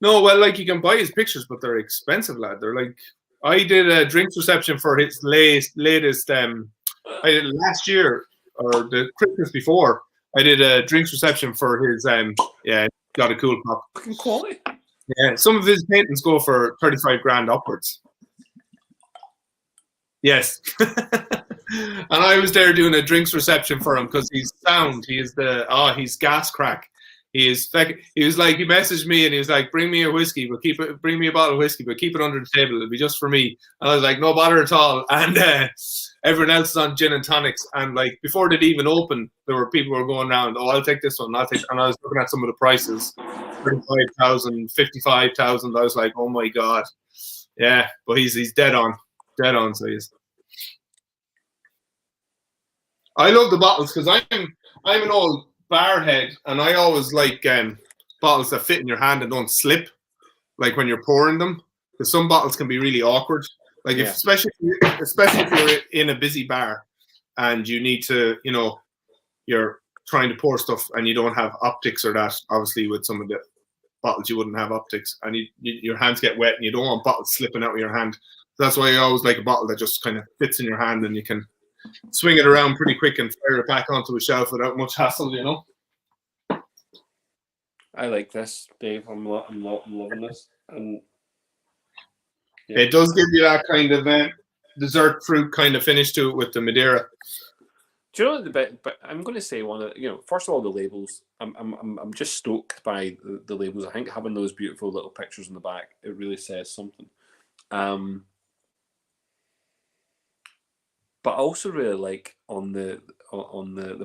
No, well, like you can buy his pictures, but they're expensive, lad. They're like, I did a drinks reception for his latest. I did last year or the Christmas before. I did a drinks reception for his. Yeah, got a cool pop. Fucking quality. Yeah, some of his paintings go for 35 grand upwards. Yes. And I was there doing a drinks reception for him because he's sound. He's gas crack. He was like, he messaged me and he was like, bring me a whiskey, but bring me a bottle of whiskey, but keep it under the table. It'll be just for me. And I was like, no bother at all. And everyone else is on gin and tonics. And like before they'd even open, there were people who were going around, oh, I'll take this one. And I was looking at some of the prices, 35,000, 55,000. I was like, oh my God. Yeah, but he's dead on. So he's. I love the bottles because I'm an old bar head, and I always like bottles that fit in your hand and don't slip, like when you're pouring them. Because some bottles can be really awkward. Like especially if you're in a busy bar and you need to, you're trying to pour stuff and you don't have optics or that. Obviously, with some of the bottles, you wouldn't have optics, and your hands get wet, and you don't want bottles slipping out of your hand. So that's why I always like a bottle that just kind of fits in your hand, and you can swing it around pretty quick and fire it back onto a shelf without much hassle, I like this, Dave. I'm loving this, and it does give you that kind of dessert fruit kind of finish to it with the Madeira. Do you know the bit? But I'm going to say one of first of all, the labels. I'm just stoked by the labels. I think having those beautiful little pictures in the back, it really says something. But I also really like on the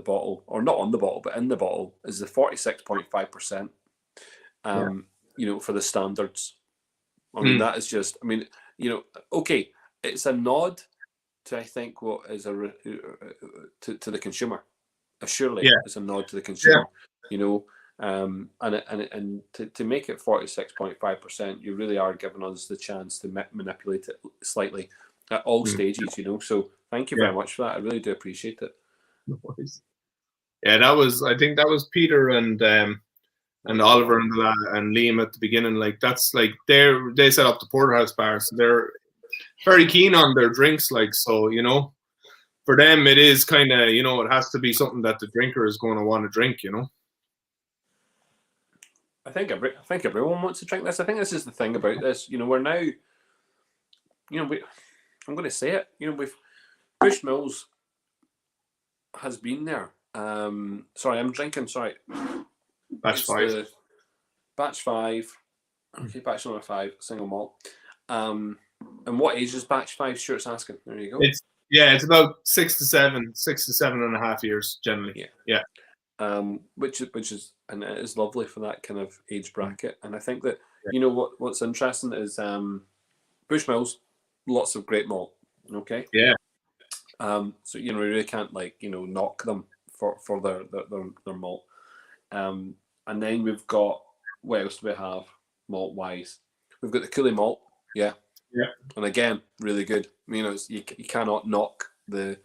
bottle, or not on the bottle, but in the bottle is the 46.5%. For the standards. I mean, that is just. I mean, okay, it's a nod to, I think, what is to the consumer. Surely, it's a nod to the consumer. And to make it 46.5%, you really are giving us the chance to manipulate it slightly at all stages. So thank you very much for that. I really do appreciate it. No worries. Yeah, I think that was Peter and Oliver and Liam at the beginning. Like that's like they set up the porterhouse bar, so they're very keen on their drinks. Like, so for them it is kind of it has to be something that the drinker is going to want to drink. I think everyone wants to drink this. I think this is the thing about this. We're now, I'm going to say it. We've Bushmills has been there. Sorry, I'm drinking. Sorry, batch 5. Batch 5. Okay, batch number 5, single malt. And what age is batch 5? Stuart's asking. There you go. It's about 6 to 7.5 years generally. Yeah. Which is and it is lovely for that kind of age bracket. And I think that what's interesting is Bushmills, lots of great malt. Okay. Yeah. So we really can't knock them for their malt. And then we've got, what else do we have malt wise? We've got the Cooley malt. Yeah. And again, really good. You cannot knock the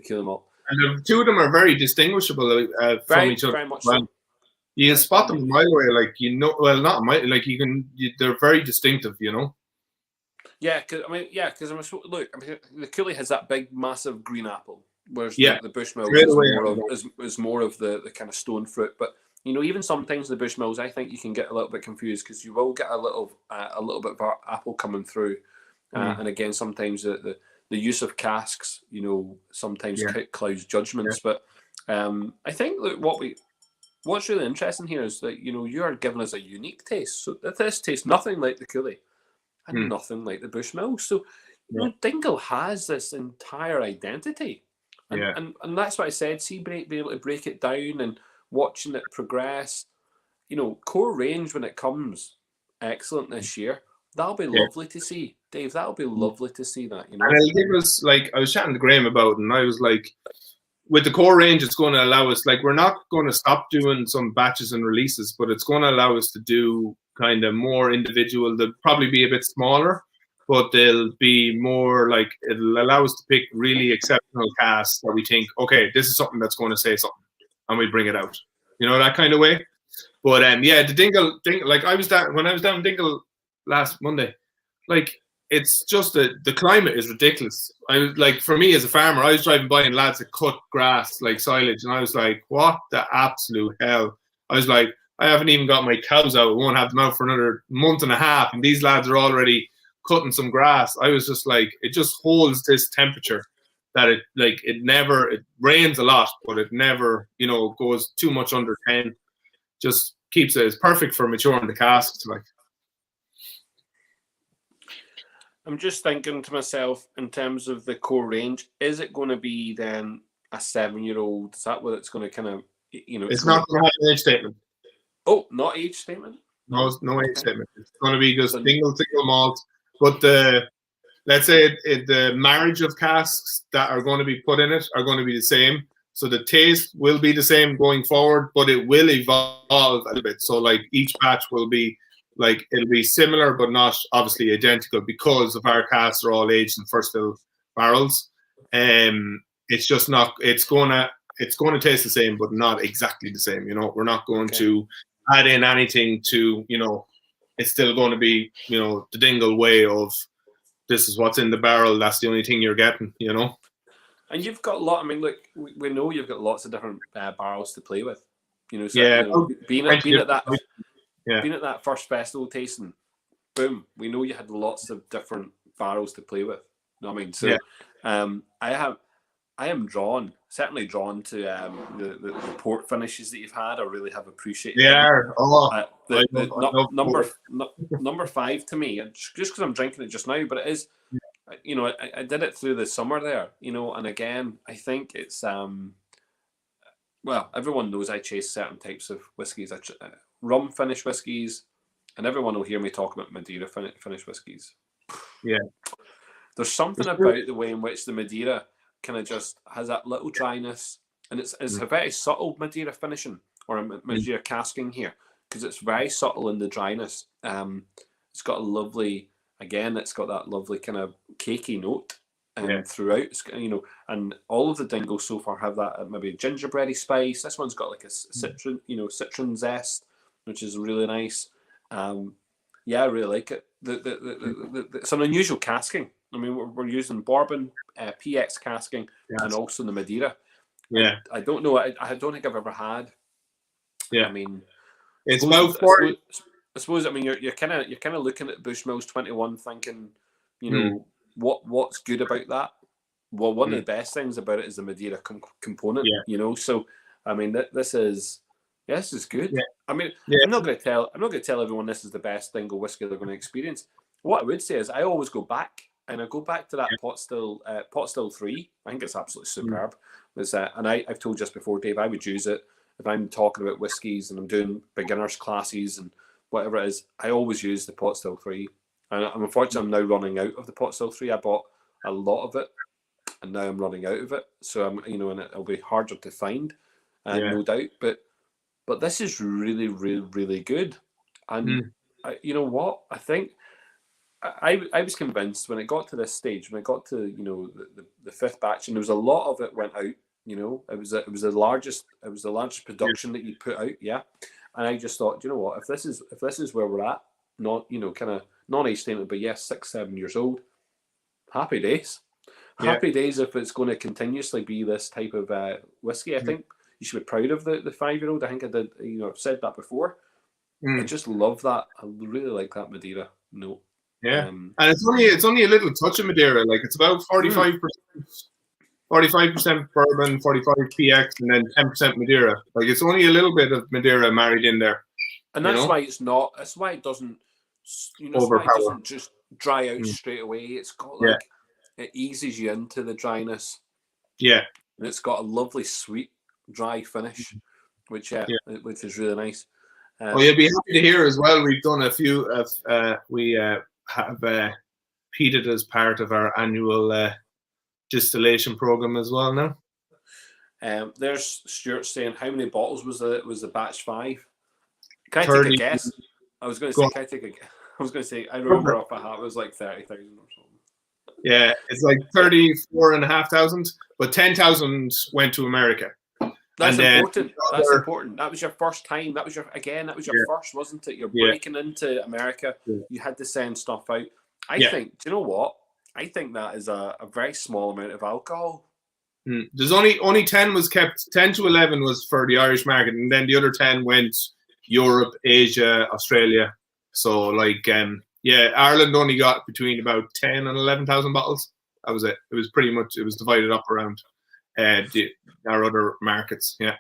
Cooley malt. And the two of them are very distinguishable from each other. Very much so. You can spot them a mile away, not a mile. Like they're very distinctive. Yeah, because the Cooley has that big, massive green apple, whereas the Bushmills is more of the kind of stone fruit. But even sometimes the Bushmills, I think you can get a little bit confused because you will get a little bit of apple coming through, and again sometimes the use of casks, sometimes clouds judgments. But I think that what's really interesting here is that you are giving us a unique taste. So this tastes nothing like the Cooley. and nothing like the Bushmills. So Dingle has this entire identity, and that's what I said. See, be able to break it down and watching it progress. Core range when it comes, excellent this year. That'll be lovely to see, Dave. That'll be lovely to see that. And it'll give us, like, I was chatting to Graham about it, and I was like, with the core range, it's going to allow us, like, we're not going to stop doing some batches and releases, but it's going to allow us to do kind of more individual. They'll probably be a bit smaller, but they'll be more like, it'll allow us to pick really exceptional casts that we think, okay, this is something that's going to say something, and we bring it out. That kind of way. But the Dingle, like when I was down in Dingle last Monday, like, it's just the climate is ridiculous. I was like, for me as a farmer, I was driving by and lads that cut grass like silage, and I was like, what the absolute hell? I was like, I haven't even got my cows out. I won't have them out for another month and a half, and these lads are already cutting some grass. I was just like, it just holds this temperature that it rains a lot, but it never, goes too much under 10. Just keeps it. It's perfect for maturing the casks. Like, I'm just thinking to myself, in terms of the core range, is it going to be then a 7-year-old? Is that what it's going to kind of, It's not going to have an age statement. Oh, not age statement? No age statement. It's going to be just single malt. But let's say the marriage of casks that are going to be put in it are going to be the same. So the taste will be the same going forward, but it will evolve a little bit. So like each batch will be like, it'll be similar, but not obviously identical, because of our casks are all aged in first fill barrels. It's just not. It's going to taste the same, but not exactly the same. We're not going to add in anything to. It's still going to be the Dingle way of, this is what's in the barrel. That's the only thing you're getting. And you've got a lot. I mean, look, we know you've got lots of different barrels to play with. Being at that first festival tasting, boom, we know you had lots of different barrels to play with. You know what I mean? So, I am certainly drawn to the port finishes that you've had. I really have appreciated. Number 5 to me, just because I'm drinking it just now, but it is. I did it through the summer there, and again, I think it's everyone knows I chase certain types of whiskies, rum finish whiskies, and everyone will hear me talk about Madeira finish whiskies. Yeah, there's something about the way in which the Madeira kind of just has that little dryness, and it's a very subtle Madeira finishing or a Madeira casking here, because it's very subtle in the dryness. It's got a lovely. Again, it's got that lovely kind of cakey note throughout, and all of the Dingles so far have that maybe gingerbready spice. This one's got like a citron zest, which is really nice. I really like it. It's an unusual casking. I mean, we're using bourbon, PX casking, and also the Madeira. Yeah, I don't know. I don't think I've ever had. Yeah, I mean, it's about 40. I suppose. I mean, you're kind of looking at Bushmills 21, thinking, what's good about that? Well, one of the best things about it is the Madeira component. So I mean, this is good. Yeah. I mean, I'm not going to tell everyone this is the best Dingle whiskey they're going to experience. What I would say is, I always go back to that pot still 3. I think it's absolutely superb. And I've told just before, Dave, I would use it if I'm talking about whiskies and I'm doing beginners classes and whatever it is. I always use the pot still 3, and unfortunately I'm now running out of the pot still 3. I bought a lot of it, and now I'm running out of it. So I'm, and it'll be harder to find, no doubt. But this is really, really, really good. And you know what? I think I was convinced when it got to this stage, when it got to the 5th batch, and there was a lot of it went out. It was the largest production that you put out. Yeah. And I just thought, what? If this is where we're at, not kind of non-age statement, but yes, 6-7 years old, happy days. Happy days if it's going to continuously be this type of whiskey. I think you should be proud of the 5-year-old. I think I did. I've said that before. I just love that. I really like that Madeira note. Yeah, and it's only a little touch of Madeira. Like, it's about 45%. 45% bourbon, 45 PX, and then 10% Madeira. Like, it's only a little bit of Madeira married in there. And that's why it's not. That's why it doesn't. Overpower. Why it doesn't just dry out straight away. It's got like it eases you into the dryness. Yeah. And it's got a lovely sweet dry finish, which is really nice. Well, you'll be happy to hear as well. We've done a few of we have peated as part of our annual distillation program as well now. There's Stuart saying, how many bottles was the batch 5? Can I 30. take a guess? I was going to say, can I take a guess? I was going to say, I remember off a hat, it was like 30,000 or something. Yeah, it's like 34,500, but 10,000 went to America. That's important. That's important. That was your first time. That was your first, wasn't it? You're breaking into America. You had to send stuff out. I think, do you know what? I think that is a very small amount of alcohol. There's only 10 was kept. 10 to 11 was for the Irish market, and then the other 10 went Europe, Asia, Australia. So like, Ireland only got between about 10 and 11,000 bottles. That was it. It was pretty much, it was divided up around our other markets. Yeah.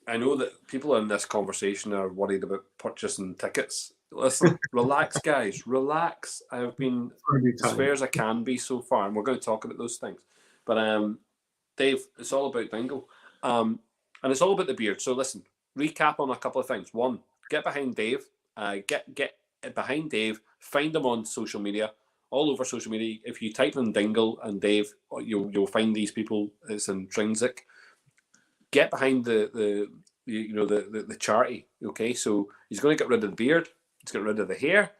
I know that people in this conversation are worried about purchasing tickets. Listen, relax, guys. Relax. I've been as fair as I can be so far, and we're going to talk about those things. But Dave, it's all about Dingle, and it's all about the beard. So listen, recap on a couple of things. One, get behind Dave. Get behind Dave. Find him on social media, all over social media. If you type in Dingle and Dave, you'll find these people. It's intrinsic. Get behind the charity. Okay, so he's going to get rid of the beard. He's getting rid of the hair.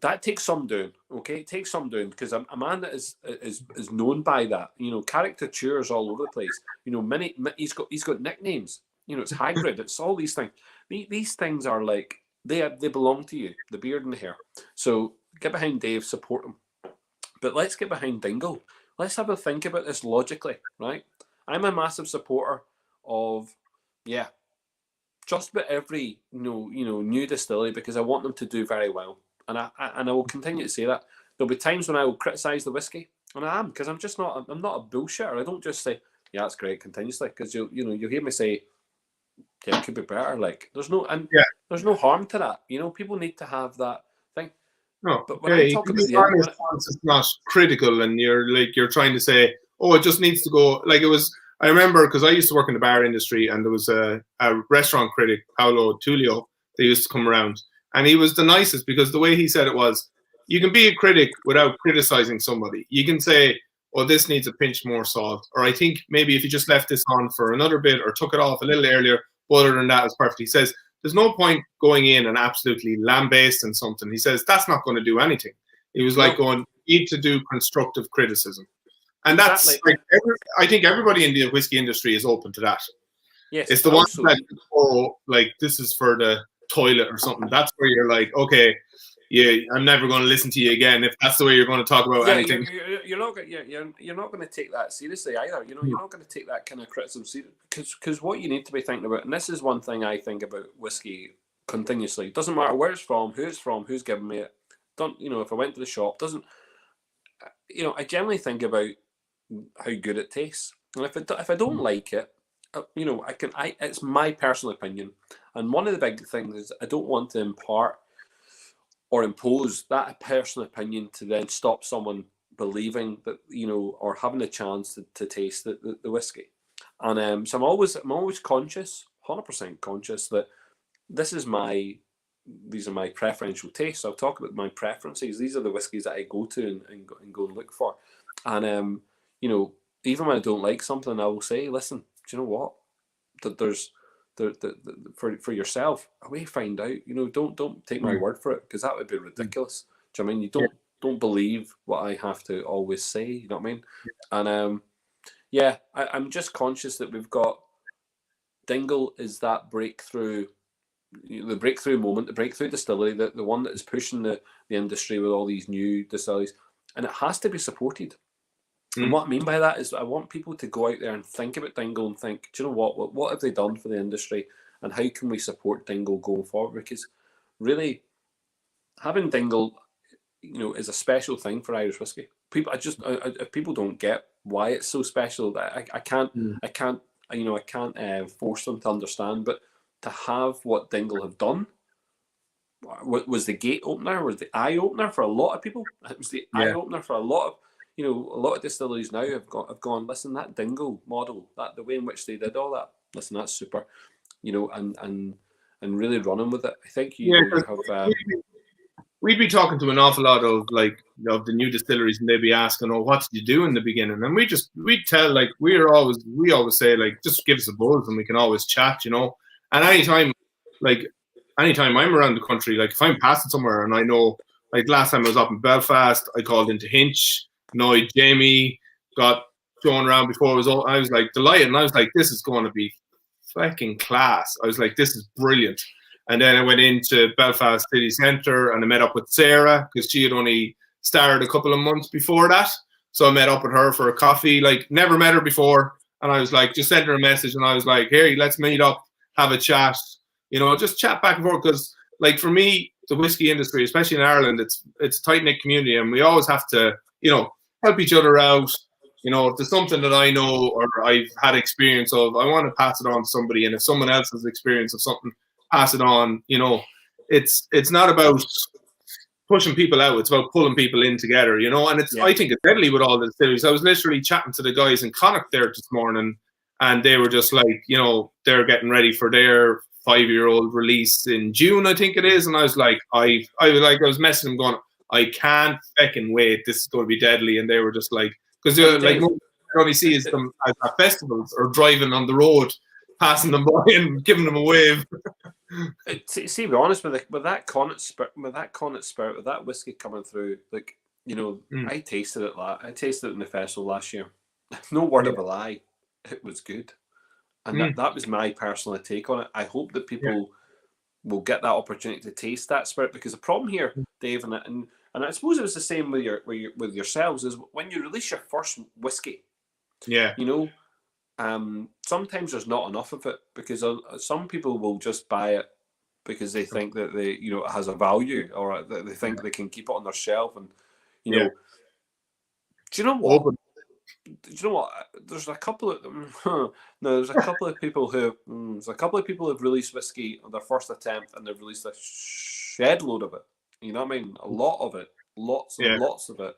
That takes some doing. Okay, it takes some doing, because a man that is known by that. Caricatures all over the place. He's got nicknames. It's Hagrid. It's all these things. These things are like they belong to you. The beard and the hair. So get behind Dave, support him. But let's get behind Dingle. Let's have a think about this logically, right? I'm a massive supporter of just about every new distillery, because I want them to do very well. And I will continue to say that. There'll be times when I will criticise the whiskey, and I am, because I'm not a bullshitter. I don't just say, yeah, that's great continuously, because you'll hear me say, yeah, it could be better. Like there's no harm to that. People need to have that thing. No, but when I talk about the it's not critical, and you're trying to say, oh, it just needs to go. Like it was. I remember, because I used to work in the bar industry, and there was a restaurant critic, Paolo Tullio, that used to come around. And he was the nicest, because the way he said it was, you can be a critic without criticizing somebody. You can say, oh, this needs a pinch more salt. Or I think maybe if you just left this on for another bit or took it off a little earlier, but other than that, it's perfect. He says, there's no point going in and absolutely lambasting something. He says, that's not going to do anything. He was like going, you need to do constructive criticism. And that's I think everybody in the whiskey industry is open to that. Yes, it's the ones that like this is for the toilet or something. That's where you're like, okay, I'm never going to listen to you again if that's the way you're going to talk about anything. You're not going to take that seriously either. You're not going to take that kind of criticism seriously, because what you need to be thinking about, and this is one thing I think about whiskey continuously. It doesn't matter where it's from, who it's from, who's giving me it. If I went to the shop, I generally think about how good it tastes, and if I don't like it, it's my personal opinion. And one of the big things is I don't want to impart or impose that personal opinion to then stop someone believing that, or having a chance to taste the whiskey. And so I'm always conscious, 100% conscious, that these are my preferential tastes. I'll talk about my preferences. These are the whiskies that I go to and go and look for. And even when I don't like something, I will say, listen, do you know what? That there's for yourself, a way to find out. Don't take my word for it, because that would be ridiculous. Do you know what I mean? You don't believe what I have to always say. You know what I mean? And I'm just conscious that we've got Dingle is that breakthrough, the breakthrough moment, the breakthrough distillery, the one that is pushing the industry with all these new distilleries, and it has to be supported. And what I mean by that is I want people to go out there and think about Dingle and think, do you know what have they done for the industry, and how can we support Dingle going forward? Because really, having Dingle, is a special thing for Irish whiskey. People, if people don't get why it's so special, that I can't force them to understand. But to have what Dingle have done, was the gate opener, was the eye opener for a lot of people. It was the eye opener for a lot of, a lot of distilleries now have gone, listen, that Dingle model, that the way in which they did all that, listen, that's super, and really running with it. I think you have. We'd be talking to an awful lot of the new distilleries, and they'd be asking, "Oh, what did you do in the beginning?" And we'd tell, we always say, just give us a buzz and we can always chat, And anytime I'm around the country, if I'm passing somewhere and I know, last time I was up in Belfast, I called into Hinch, annoyed Jamie, got shown around before it was all. I was delighted, and I was this is going to be fucking class. I was this is brilliant. And then I went into Belfast City Centre and I met up with Sarah because she had only started a couple of months before that. So I met up with her for a coffee, never met her before. And I was just sent her a message and I was here, let's meet up, have a chat, just chat back and forth. Because for me, the whiskey industry, especially in Ireland, it's a tight-knit community and we always have to, help each other out. If there's something that I know or I've had experience of, I want to pass it on to somebody. And if someone else has experience of something, pass it on. It's not about pushing people out, it's about pulling people in together, and I think it's deadly with all the distilleries. I was literally chatting to the guys in Connacht there this morning and they were just they're getting ready for their 5-year-old release in June, I think it is, and I was I was messaging them going, I can't fucking wait, this is going to be deadly. And they were just because you only see is them at festivals or driving on the road, passing them by and giving them a wave. See, to be honest, with that Connacht spirit, with that whiskey coming through, I tasted it. I tasted it in the festival last year. No word of a lie, it was good, and that was my personal take on it. I hope that people will get that opportunity to taste that spirit, because the problem here, Dave, and I suppose it was the same with yourselves, is when you release your first whiskey. Yeah. Sometimes there's not enough of it, because some people will just buy it because they think that it has a value, or that they think they can keep it on their shelf, and do you know what? Do you know what? There's a couple of there's a couple of people who've released whiskey on their first attempt, and they've released a shed load of it. You know what I mean? A lot of it, lots and lots of it,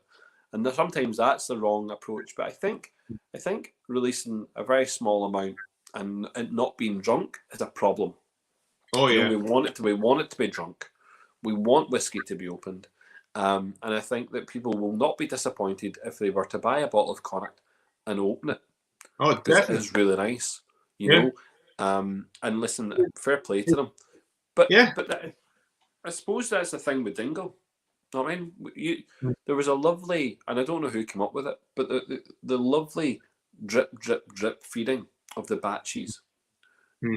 and sometimes that's the wrong approach. But I think releasing a very small amount and not being drunk is a problem. Oh yeah, we want it to be drunk. We want whiskey to be opened, and I think that people will not be disappointed if they were to buy a bottle of Connacht and open it. Oh, definitely, it's really nice, you know. And listen, fair play to them. But I suppose that's the thing with Dingle. I mean, there was a lovely, and I don't know who came up with it, but the lovely drip, drip, drip feeding of the batches.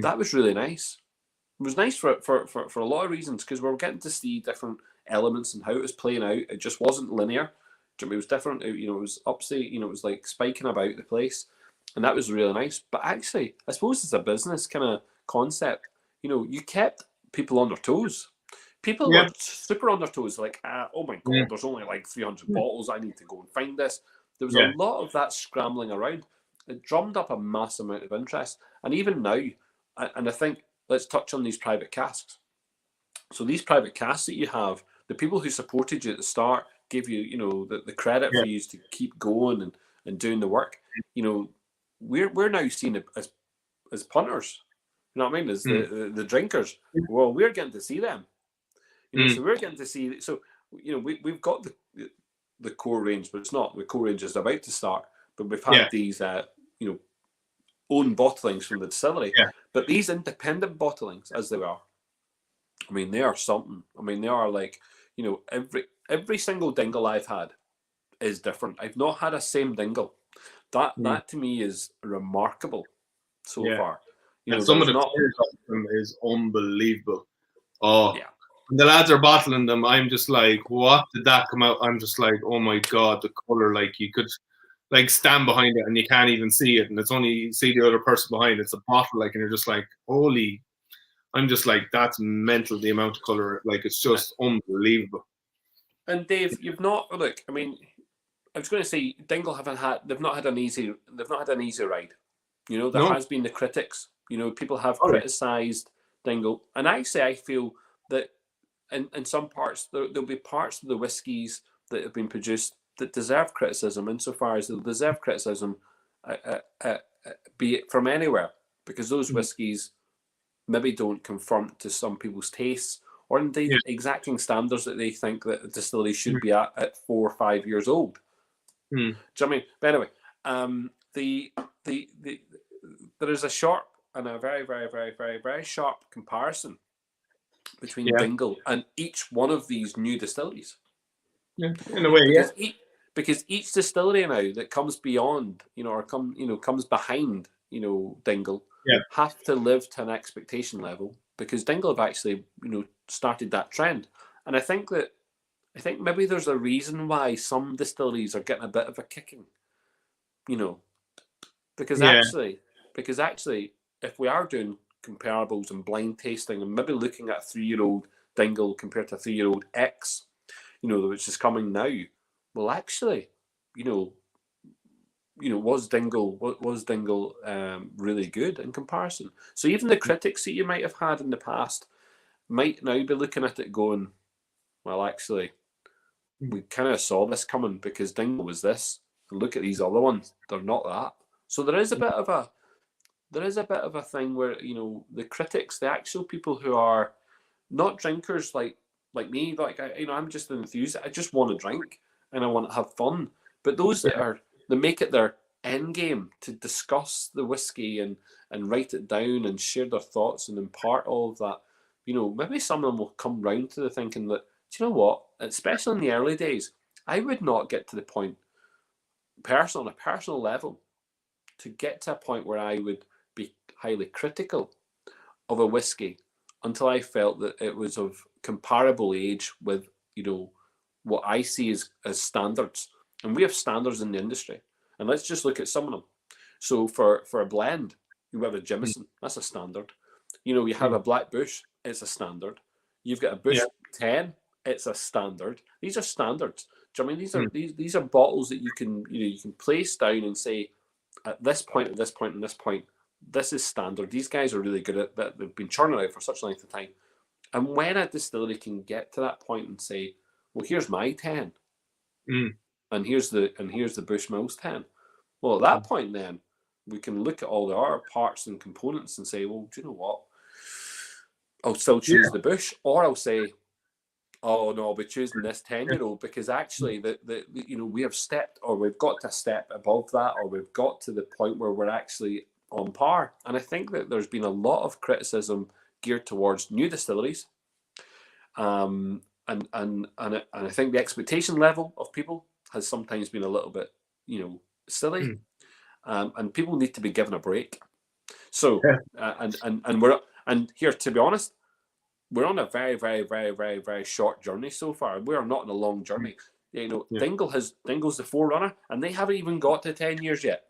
That was really nice. It was nice for a lot of reasons, because we were getting to see different elements and how it was playing out. It just wasn't linear. It was different. It was upstate. It was spiking about the place, and that was really nice. But actually, I suppose it's a business kind of concept. You kept people on their toes. People were super on their toes, oh my God, there's only 300 bottles. I need to go and find this. There was a lot of that scrambling around. It drummed up a mass amount of interest. And even now, and I think, let's touch on these private casks. So these private casks that you have, the people who supported you at the start, gave you, the credit for you to keep going and doing the work. We're now seen as punters. You know what I mean? As the drinkers. Well, we're getting to see them. So we're getting to see. So we've got the core range, but it's not. The core range is about to start. But we've had these own bottlings from the distillery. But these independent bottlings, as they are, I mean, they are something. I mean, they are every single Dingle I've had is different. I've not had a same Dingle. That to me is remarkable so far. Some of the flavors of them is unbelievable. Oh yeah. When the lads are bottling them, I'm just what did that come out? I'm just oh my God, the color, you could stand behind it and you can't even see it, and it's only you see the other person behind it. It's a bottle, and you're just holy. I'm just that's mental, the amount of color. It's just unbelievable. And Dave, you've not I mean, I was going to say Dingle they've not had an easy ride. There has been the critics. People have criticised Dingle, and actually I feel that in some parts, there'll be parts of the whiskies that have been produced that deserve criticism, insofar as they'll deserve criticism, be it from anywhere, because those whiskies maybe don't conform to some people's tastes, or indeed exacting standards that they think that a distillery should be at 4 or 5 years old. Do you know what I mean? But anyway, there is a sharp and a very, very, very, very, very sharp comparison between Dingle and each one of these new distilleries. Yeah, in a way, because each distillery now that comes beyond, or comes behind, Dingle, have to live to an expectation level, because Dingle have actually, started that trend. And I think maybe there's a reason why some distilleries are getting a bit of a kicking, because actually, if we are doing comparables and blind tasting and maybe looking at a 3-year-old Dingle compared to a 3-year-old X, which is coming now, well, actually, was Dingle really good in comparison? So even the critics that you might have had in the past might now be looking at it going, well, actually, we kind of saw this coming, because Dingle was this, and look at these other ones, they're not that. So there is a bit of a thing where, the critics, the actual people who are not drinkers like me, like I'm just an enthusiast. I just want to drink and I want to have fun. But those that make it their end game to discuss the whiskey and write it down and share their thoughts and impart all of that, maybe some of them will come round to the thinking that, do you know what? Especially in the early days, I would not get to the point, on a personal level, to get to a point where I would be highly critical of a whiskey until I felt that it was of comparable age with, what I see as standards. And we have standards in the industry. And let's just look at some of them. So for a blend, you have a Jameson, that's a standard. You have a Black Bush, it's a standard. You've got a Bush 10, it's a standard. These are standards. Do you know what I mean? These are bottles that you can place down and say, at this point, at this point, and this point, this is standard. These guys are really good at that. They've been churning out for such a length of time. And when a distillery can get to that point and say, well, here's my 10, and here's the Bushmills 10. Well, at that point, then we can look at all the other parts and components and say, well, do you know what? I'll still choose the Bush, or I'll say, oh no, I'll be choosing this 10-year-old, because actually we have stepped, or we've got to step above that, or we've got to the point where we're actually on par. And I think that there's been a lot of criticism geared towards new distilleries, and I think the expectation level of people has sometimes been a little bit silly, and people need to be given a break. So and here, to be honest, we're on a very, very, very, very, very short journey so far. We are not on a long journey. Dingle's the forerunner, and they haven't even got to 10 years yet.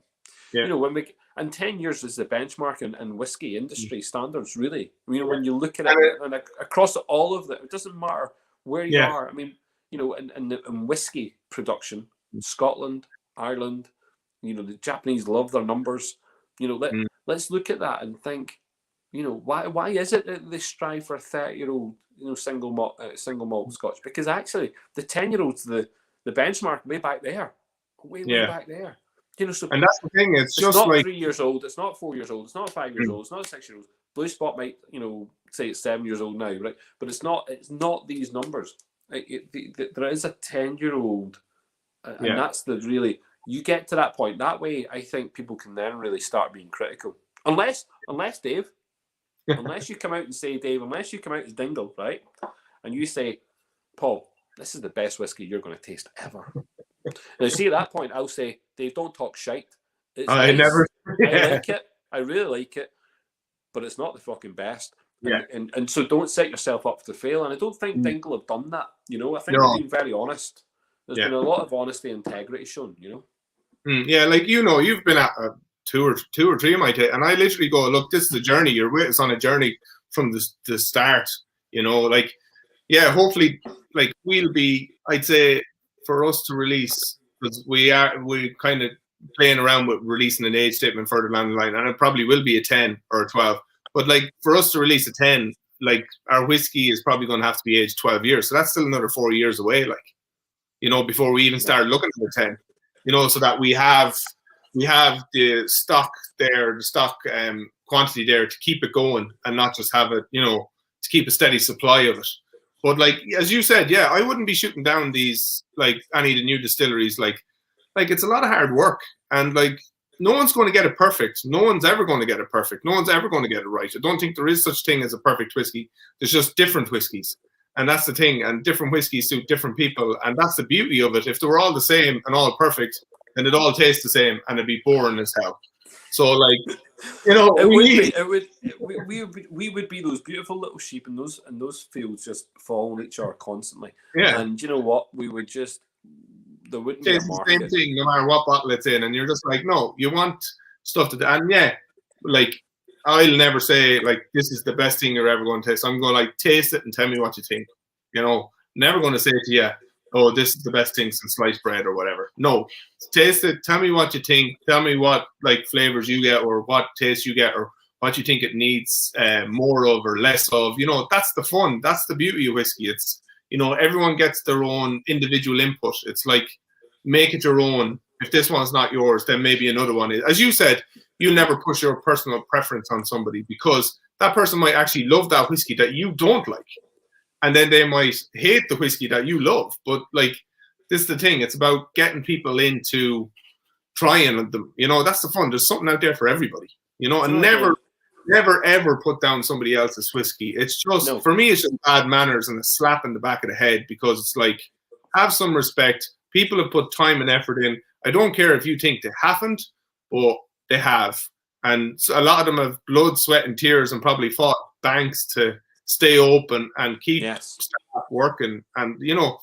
And 10 years is the benchmark in whiskey industry standards, really. When you look at it, and across all of them, it doesn't matter where you are. I mean, in whiskey production, Scotland, Ireland, the Japanese love their numbers. Let's look at that and think, why is it that they strive for a 30-year-old, single malt Scotch? Because actually, the 10-year-old's the benchmark way back there, way back there. So, and that's the thing. It's just not like 3 years old. It's not 4 years old. It's not 5 years old. It's not 6 years old. Blue Spot might, say it's 7 years old now, right? But it's not. It's not these numbers. There is a 10-year-old, and that's the really. You get to that point. That way, I think people can then really start being critical. Unless Dave, unless you come out and say, Dave, unless you come out as Dingle, right, and you say, Paul, this is the best whiskey you're going to taste ever. Now, see, at that point, I'll say, Dave, don't talk shite. I like it. I really like it, but it's not the fucking best. And so don't set yourself up to fail. And I don't think Dingle have done that. I think they've been very honest. There's been a lot of honesty and integrity shown. Yeah, like you've been at two or three of my days, and I literally go, look, this is a journey. You're with us on a journey from the start. Hopefully, like we'll be. I'd say for us to release, because we're kind of playing around with releasing an age statement further down the line, and it probably will be a 10 or a 12. But like for us to release a 10, like our whiskey is probably going to have to be aged 12 years. So that's still another 4 years away, like, you know, before we even start looking at the 10, you know, so that we have the stock there, the stock quantity there to keep it going and not just have it, you know, to keep a steady supply of it. But like, as you said, yeah, I wouldn't be shooting down these, like any of the new distilleries. Like it's a lot of hard work, and like, no one's going to get it perfect. No one's ever going to get it perfect. No one's ever going to get it right. I don't think there is such thing as a perfect whiskey. There's just different whiskeys. And that's the thing. And different whiskeys suit different people. And that's the beauty of it. If they were all the same and all perfect, then it'd all taste the same and it'd be boring as hell. So, like, you know, we would be those beautiful little sheep in those fields just following each other constantly. Yeah. And you know what? We would just, there wouldn't it's be a the same thing no matter what bottle it's in, and you're just like, no, you want stuff to, and yeah, like, I'll never say like this is the best thing you're ever going to taste. I'm going to like taste it and tell me what you think. You know, never going to say to you, oh, this is the best thing since sliced bread or whatever. No, taste it, tell me what you think, tell me what like flavors you get or what taste you get or what you think it needs more of or less of. You know, that's the fun, that's the beauty of whiskey. It's, you know, everyone gets their own individual input. It's like, make it your own. If this one's not yours, then maybe another one is. As you said, you'll never push your personal preference on somebody because that person might actually love that whiskey that you don't like. And then they might hate the whiskey that you love. But like, this is the thing. It's about getting people into trying them. You know, that's the fun. There's something out there for everybody. You know, and never ever put down somebody else's whiskey. It's just, for me, it's just bad manners and a slap in the back of the head, because it's like, have some respect. People have put time and effort in. I don't care if you think they haven't, but they have. And so a lot of them have blood, sweat, and tears and probably fought banks to stay open and keep staff working. And, you know,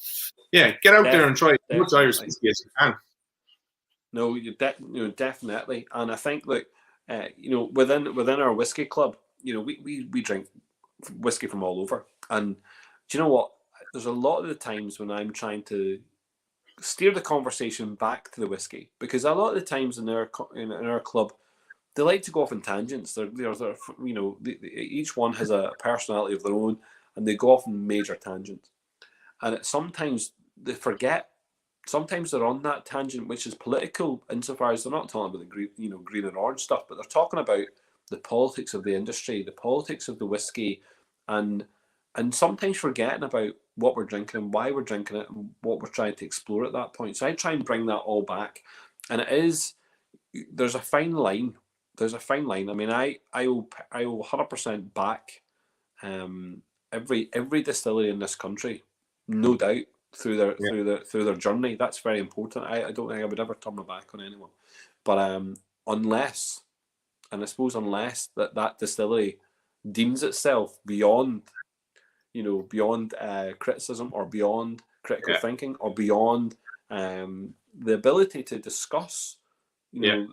yeah, get out there and try as much Irish whiskey as you can. No, definitely. And I think, like, you know, within our whiskey club, you know, we drink whiskey from all over. And do you know what? There's a lot of the times when I'm trying to steer the conversation back to the whiskey, because a lot of the times in our club, they like to go off on tangents. They're you know, each one has a personality of their own, and they go off on major tangents. And sometimes they forget. Sometimes they're on that tangent, which is political, insofar as they're not talking about the green and orange stuff, but they're talking about the politics of the industry, the politics of the whiskey, and sometimes forgetting about what we're drinking and why we're drinking it and what we're trying to explore at that point. So I try and bring that all back, and there's a fine line. There's a fine line. I mean, I will 100% back every distillery in this country, no doubt, through their journey. That's very important. I don't think I would ever turn my back on anyone, but unless that distillery deems itself beyond criticism, or beyond critical thinking, or beyond the ability to discuss those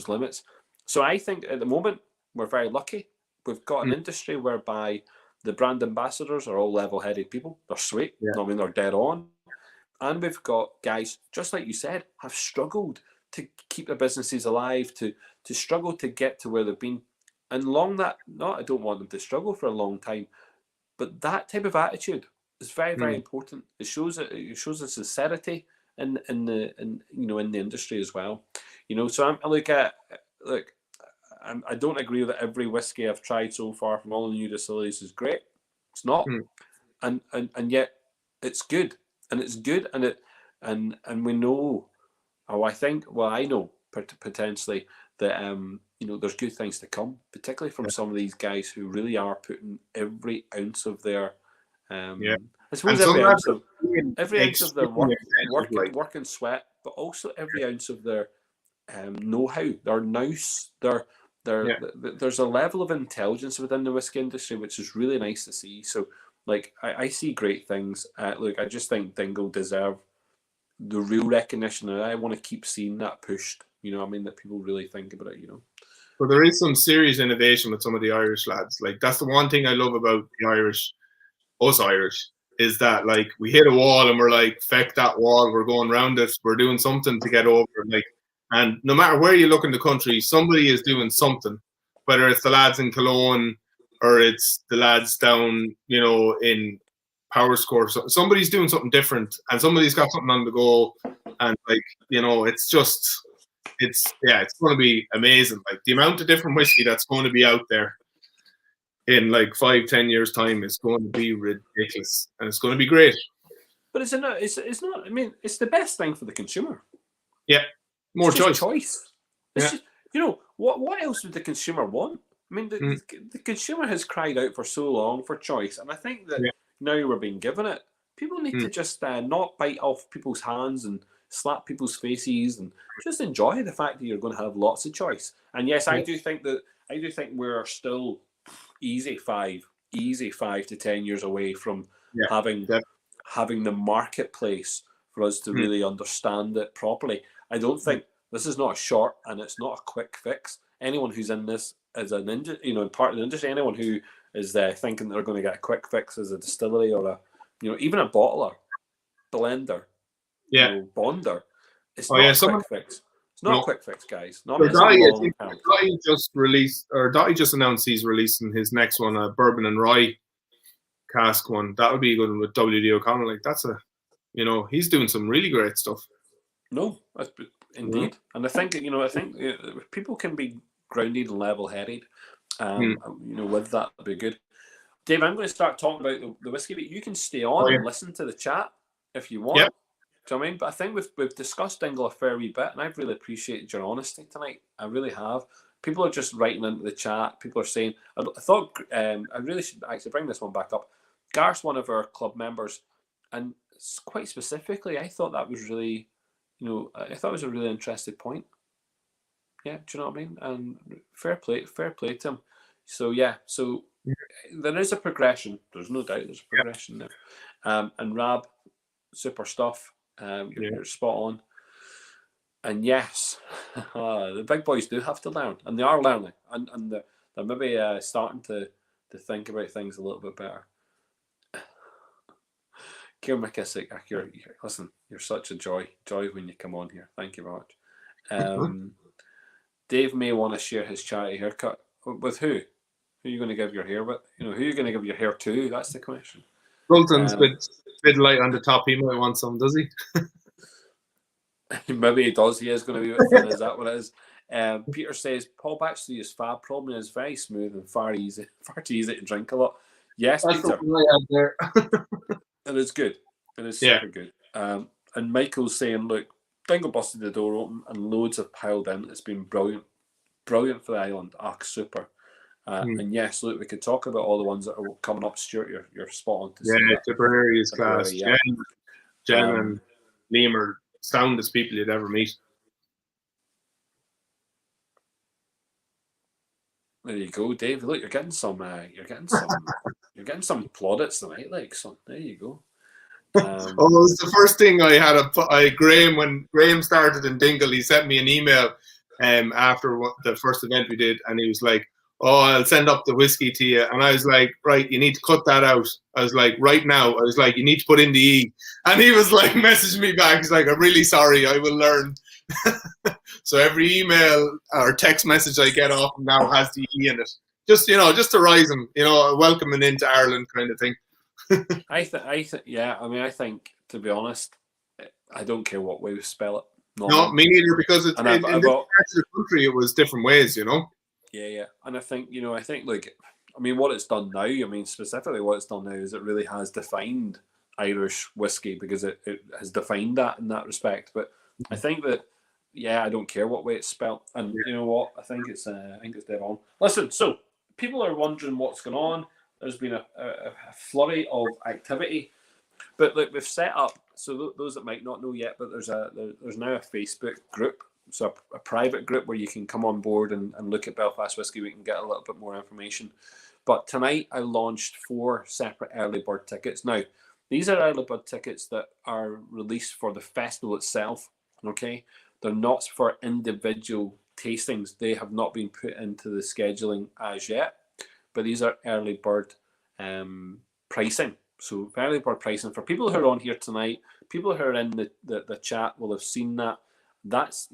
limits. So I think at the moment we're very lucky. We've got an industry whereby the brand ambassadors are all level-headed people. They're sweet. I mean, they're dead on. And we've got guys, just like you said, have struggled to keep their businesses alive, to struggle to get to where they've been. And I don't want them to struggle for a long time, but that type of attitude is very, very important. It shows a sincerity in the industry as well. You know, so I don't agree that every whiskey I've tried so far from all the new distilleries is great. It's not, and yet it's good, and it's good, and we know, I know potentially that there's good things to come, particularly from some of these guys who really are putting every ounce of their I suppose every ounce of their work and sweat, but also every ounce of their know-how, their nous, there's a level of intelligence within the whiskey industry which is really nice to see. So, like, I see great things. Look, I just think Dingle deserve the real recognition, and I want to keep seeing that pushed. You know, I mean, that people really think about it. You know, but there is some serious innovation with some of the Irish lads. Like, that's the one thing I love about the Irish, us Irish, is that, like, we hit a wall and we're like, feck that wall, we're going round it, we're doing something to get over it. Like, and no matter where you look in the country, somebody is doing something, whether it's the lads in Cologne, or it's the lads down, in Power Score. So somebody's doing something different, and somebody's got something on the go, and it's going to be amazing. Like the amount of different whiskey that's going to be out there in like 5-10 years time is going to be ridiculous, and it's going to be great. But it's not. I mean, it's the best thing for the consumer. Yeah, more choice. It's just, what else would the consumer want? I mean, the consumer has cried out for so long for choice, and I think that now we're being given it. People need to just not bite off people's hands and slap people's faces, and just enjoy the fact that you're going to have lots of choice. And yes, I do think we're still easy 5 to 10 years away from having the marketplace for us to really understand it properly. I don't think this is not a short, and it's not a quick fix. Anyone who's in this as an part of the industry, anyone who is thinking they're going to get a quick fix as a distillery or even a bottler, blender, bonder, it's not a quick fix. It's not a quick fix, guys. Dottie just announced he's releasing his next one, a bourbon and rye cask one. That would be a good one with WD O'Connor. Like he's doing some really great stuff. No, indeed, and I think people can be grounded and level-headed. With that, would be good. Dave, I'm going to start talking about the whiskey, but you can stay on and listen to the chat if you want. Yep. Do you know what I mean? But I think we've discussed Dingle a fair wee bit, and I've really appreciated your honesty tonight. I really have. People are just writing into the chat. People are saying, I thought I really should actually bring this one back up. Garth's one of our club members, and quite specifically, I thought that was really, I thought it was a really interesting point. Yeah, do you know what I mean? And fair play to him. So there is a progression. There's no doubt there's a progression there. And Rab, super stuff. You're spot on. And yes, the big boys do have to learn, and they are learning, and they're maybe starting to think about things a little bit better. Kieran McKissick, listen, you're such a joy when you come on here. Thank you very much. Dave may want to share his charity haircut with who? Who are you going to give your hair with? Who are you going to give your hair to? That's the question. Fulton's bit light on the top. He might want some, does he? Maybe he does. He is going to be a bit thin. Is that what it is? Peter says Paul Batchley is fab. Problem is very smooth and far too easy to drink a lot. Yes, that's Peter. There. It is good. It is super good. And Michael's saying, look, Dingle busted the door open and loads have piled in. It's been brilliant for the island. Super. And yes, look, we could talk about all the ones that are coming up. Stuart, you're spot on to say that. Tipperary is class. Jen and Liam are soundest people you'd ever meet. There you go, Dave. Look, you're getting some plaudits tonight, like so. There you go. It was the first thing I had. Graham, when Graham started in Dingle, he sent me an email after the first event we did, and he was like, "Oh, I'll send up the whiskey to you." And I was like, "Right, you need to cut that out." I was like, "Right now." I was like, "You need to put in the E." And he was like, messaging me back. He's like, "I'm really sorry. I will learn." So every email or text message I get off him now has the E in it. Just to rise him, welcoming into Ireland kind of thing. I think, to be honest, I don't care what way we spell it. No, me neither, because in different parts of the country it was different ways, Yeah, and I think what it's done now. Specifically, what it's done now is it really has defined Irish whiskey, because it has defined that in that respect. But I think that I don't care what way it's spelled, and you know what? I think it's dead on. Listen, so people are wondering what's going on. There's been a flurry of activity, but look, we've set up. So those that might not know yet, but there's now a Facebook group, so a private group where you can come on board and look at Belfast Whiskey Week and get a little bit more information. But tonight I launched 4 separate early bird tickets. Now, these are early bird tickets that are released for the festival itself. Okay, they're not for individual tastings. They have not been put into the scheduling as yet. But these are early bird pricing. So early bird pricing for people who are on here tonight, people who are in the chat will have seen that. That's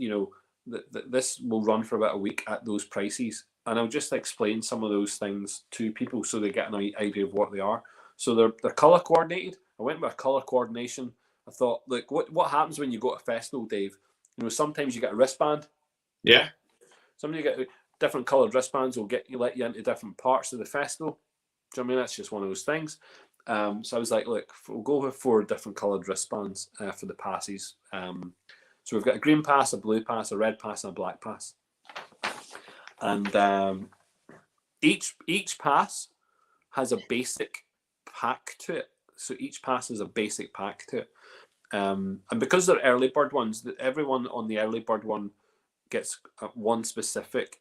this will run for about a week at those prices. and I'll just explain some of those things to people so they get an idea of what they are. So they're color coordinated. I went with a color coordination. I thought, look, what happens when you go to a festival, Dave? Sometimes you get a wristband. Yeah. Sometimes you get different coloured wristbands will let you into different parts of the festival. Do you know what I mean? That's just one of those things. So I was like, look, we'll go with 4 different coloured wristbands for the passes. So we've got a green pass, a blue pass, a red pass, and a black pass. And each pass has a basic pack to it. So each pass has a basic pack to it. And because they're early bird ones, everyone on the early bird one gets one specific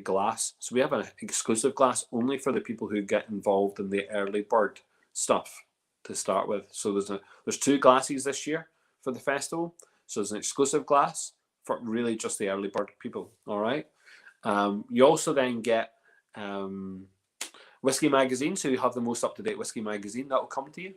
glass. So we have an exclusive glass only for the people who get involved in the early bird stuff to start with. So there's 2 glasses this year for the festival. So there's an exclusive glass for really just the early bird people. All right. You also then get Whiskey Magazine. So you have the most up-to-date Whiskey Magazine that will come to you.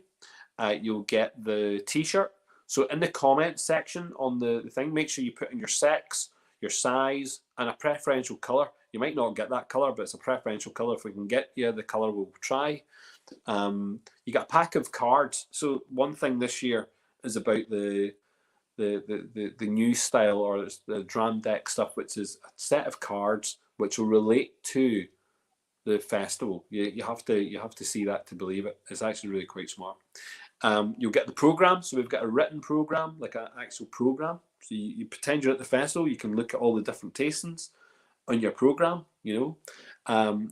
You'll get the t-shirt. So in the comments section on the thing, make sure you put in your sex, your size, and a preferential colour. You might not get that colour, but it's a preferential colour. If we can get you the colour, we'll try. You got a pack of cards. So one thing this year is about the new style, or the dram deck stuff, which is a set of cards which will relate to the festival. You have to see that to believe it. It's actually really quite smart. You'll get the program. So we've got a written program, like an actual program. So you pretend you're at the festival. You can look at all the different tastings on your program, and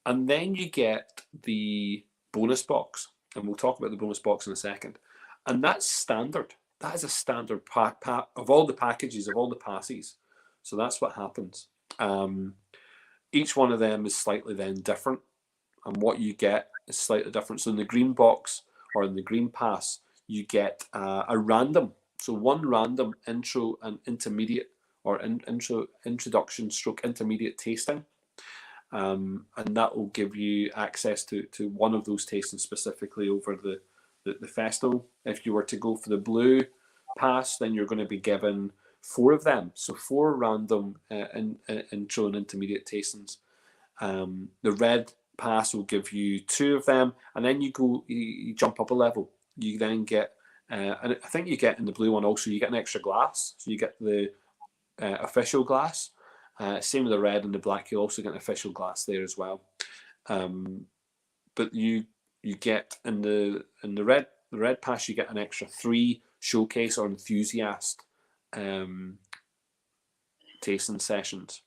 then you get the bonus box, and we'll talk about the bonus box in a second. And that's standard. That is a standard pack of all the packages of all the passes. So that's what happens. Each one of them is slightly then different, and what you get is slightly different. So in the green box, or in the green pass, you get a random. So one random intro and intermediate, or introduction stroke intermediate tasting. And that will give you access to one of those tastings specifically over the festival. If you were to go for the blue pass, then you're going to be given 4 of them. So 4 random intro and intermediate tastings. The red pass will give you 2 of them, and then you jump up a level. You then get, and I think you get in the blue one also, you get an extra glass. So you get the official glass. Same with the red and the black. You also get an official glass there as well. But you get in the red pass, you get an extra 3 showcase or enthusiast tasting sessions,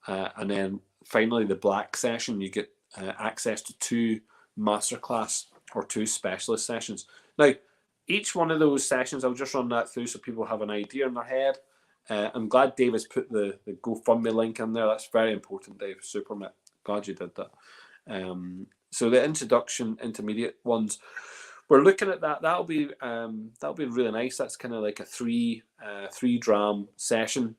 and then finally the black session, you get access to 2 masterclass or 2 specialist sessions. Now, each one of those sessions, I'll just run that through so people have an idea in their head. I'm glad Dave has put the GoFundMe link in there. That's very important, Dave. Super, mate. Glad you did that. So the introduction, intermediate ones, we're looking at that. That'll be really nice. That's kind of like a 3 dram session.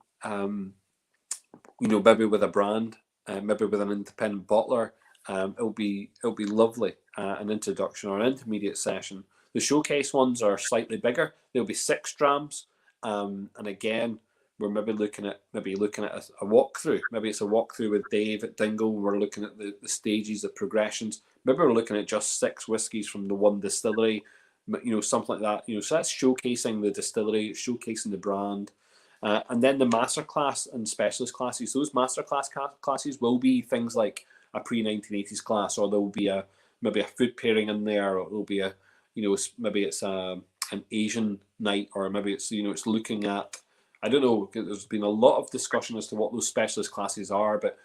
Maybe with a brand, maybe with an independent bottler. It'll be lovely. An introduction or an intermediate session. The showcase ones are slightly bigger. They'll be 6 drams. And again, we're maybe looking at a walkthrough. Maybe it's a walkthrough with Dave at Dingle. We're looking at the stages, the progressions. Maybe we're looking at just 6 whiskies from the one distillery, something like that. So that's showcasing the distillery, showcasing the brand. And then the masterclass and specialist classes. Those masterclass classes will be things like a pre-1980s class, or there will be maybe a food pairing in there, or there'll be maybe it's an Asian night, or maybe it's it's looking at, I don't know. There's been a lot of discussion as to what those specialist classes are, but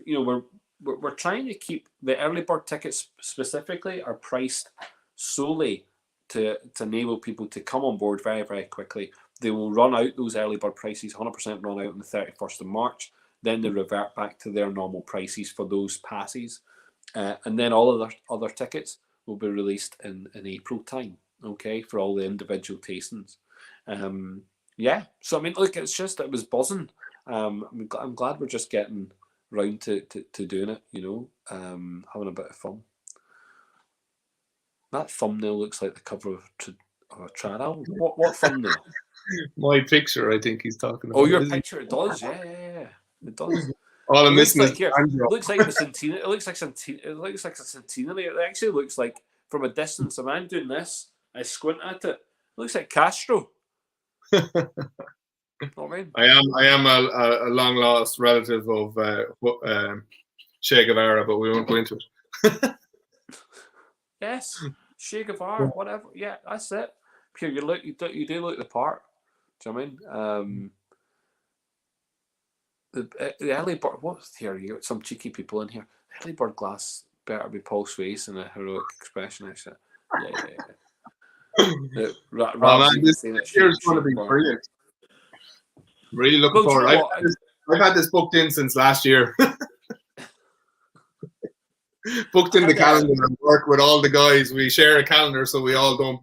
we're trying to keep the early bird tickets specifically are priced solely to enable people to come on board very, very quickly. They will run out, those early bird prices, 100% run out on the 31st of March. Then they revert back to their normal prices for those passes. And then all of the other tickets will be released in April time, okay, for all the individual tastings. So I mean, look, it was buzzing. I'm glad we're just getting round to doing it, having a bit of fun. That thumbnail looks like the cover of a trad album. What thumbnail? My picture, I think he's talking about. Oh, your picture, it does, yeah. It does. All I'm It looks missing like is here. Andrew. Looks like the centenary. It looks like It looks like a centenary. It actually looks like from a distance. If I'm doing this, I squint at it. It looks like Castro. You know what I mean? I am a long lost relative of Che Guevara, but we won't go into it. Yes, Che Guevara, whatever. Yeah, that's it. Here, you do look the part. Do you know what I mean? The early bird. What's here? You got some cheeky people in here. Early bird glass better be Paul Swayze in a heroic expression. Actually, yeah. Oh man, this year's going to be brilliant. Really looking forward. I've had this booked in since last year. Booked in the calendar and work with all the guys. We share a calendar, so we all don't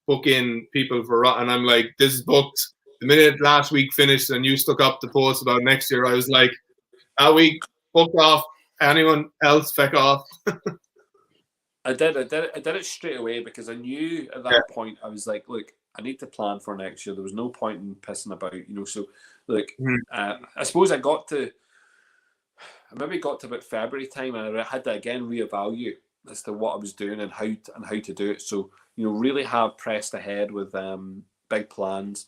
book in people for. And I'm like, this is booked. The minute last week finished and you stuck up the post about next year, I was like, that week booked off. Anyone else feck off? I did it straight away because I knew at that point I was like, look, I need to plan for next year. There was no point in pissing about, So, look, I suppose I maybe got to about February time, and I had to again reevaluate as to what I was doing and how to do it. So, really have pressed ahead with big plans,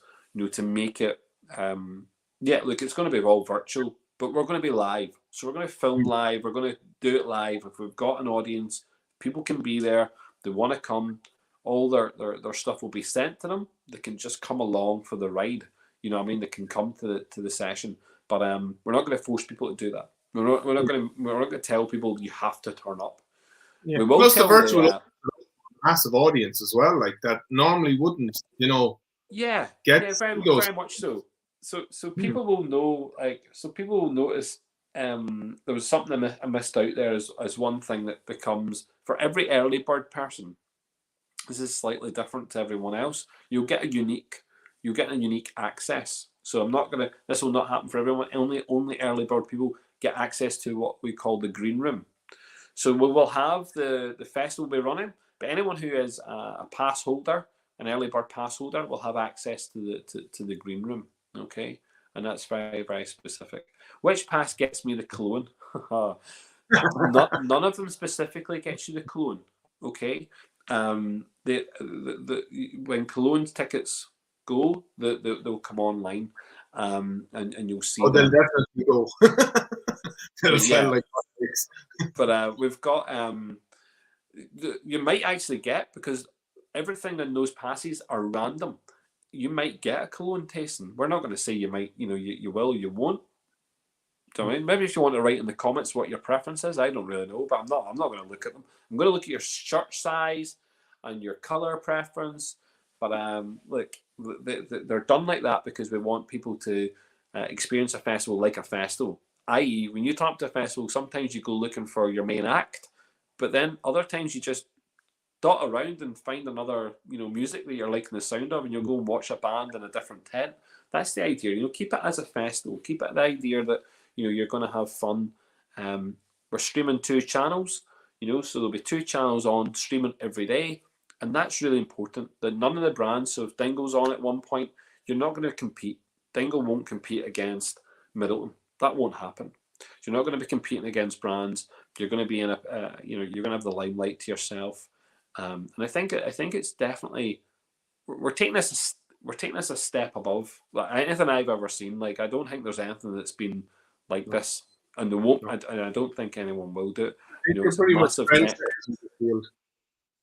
to make it. Look, it's going to be all virtual, but we're going to be live. So we're going to film live. We're going to do it live. If we've got an audience, people can be there. They want to come. All their stuff will be sent to them. They can just come along for the ride. You know what I mean? They can come to the session. But we're not going to force people to do that. We're not going to tell people you have to turn up. Yeah. We will plus the virtual massive audience as well, like that normally wouldn't, get very much so. So people will know, people will notice. There was something I missed out there as one thing that becomes for every early bird person. This is slightly different to everyone else. You'll get a unique access. So this will not happen for everyone. Only early bird people get access to what we call the green room. So we will have the festival be running, but anyone who is a pass holder, an early bird pass holder, will have access to the green room. Okay, and that's very, very specific. Which pass gets me the cologne? None of them specifically gets you the cologne. Okay, when cologne tickets go, they'll come online, and you'll see. Oh, they'll definitely go. But we've got you might actually get, because everything in those passes are random. You might get a cologne tasting. We're not going to say you might. You will. You won't. Do you know what I mean? Maybe if you want to write in the comments what your preference is, I don't really know, but I'm not going to look at them. I'm going to look at your shirt size and your color preference. But look, they're done like that because we want people to experience a festival like a festival. I.e., when you turn up to a festival, sometimes you go looking for your main act, but then other times you just dot around and find another, music that you're liking the sound of, and you'll go and watch a band in a different tent. That's the idea. Keep it as a festival. Keep it the idea that you're going to have fun. We're streaming 2 channels, so there'll be 2 channels on streaming every day, and that's really important. That none of the brands. So if Dingle's on at one point, you're not going to compete. Dingle won't compete against Middleton. That won't happen. You're not going to be competing against brands. You're going to be in you're going to have the limelight to yourself. And I think it's definitely we're taking this a step above anything I've ever seen. Like, I don't think there's anything that's been like this, and there won't. And I don't think anyone will do it. It's a massive trendsetters in this field.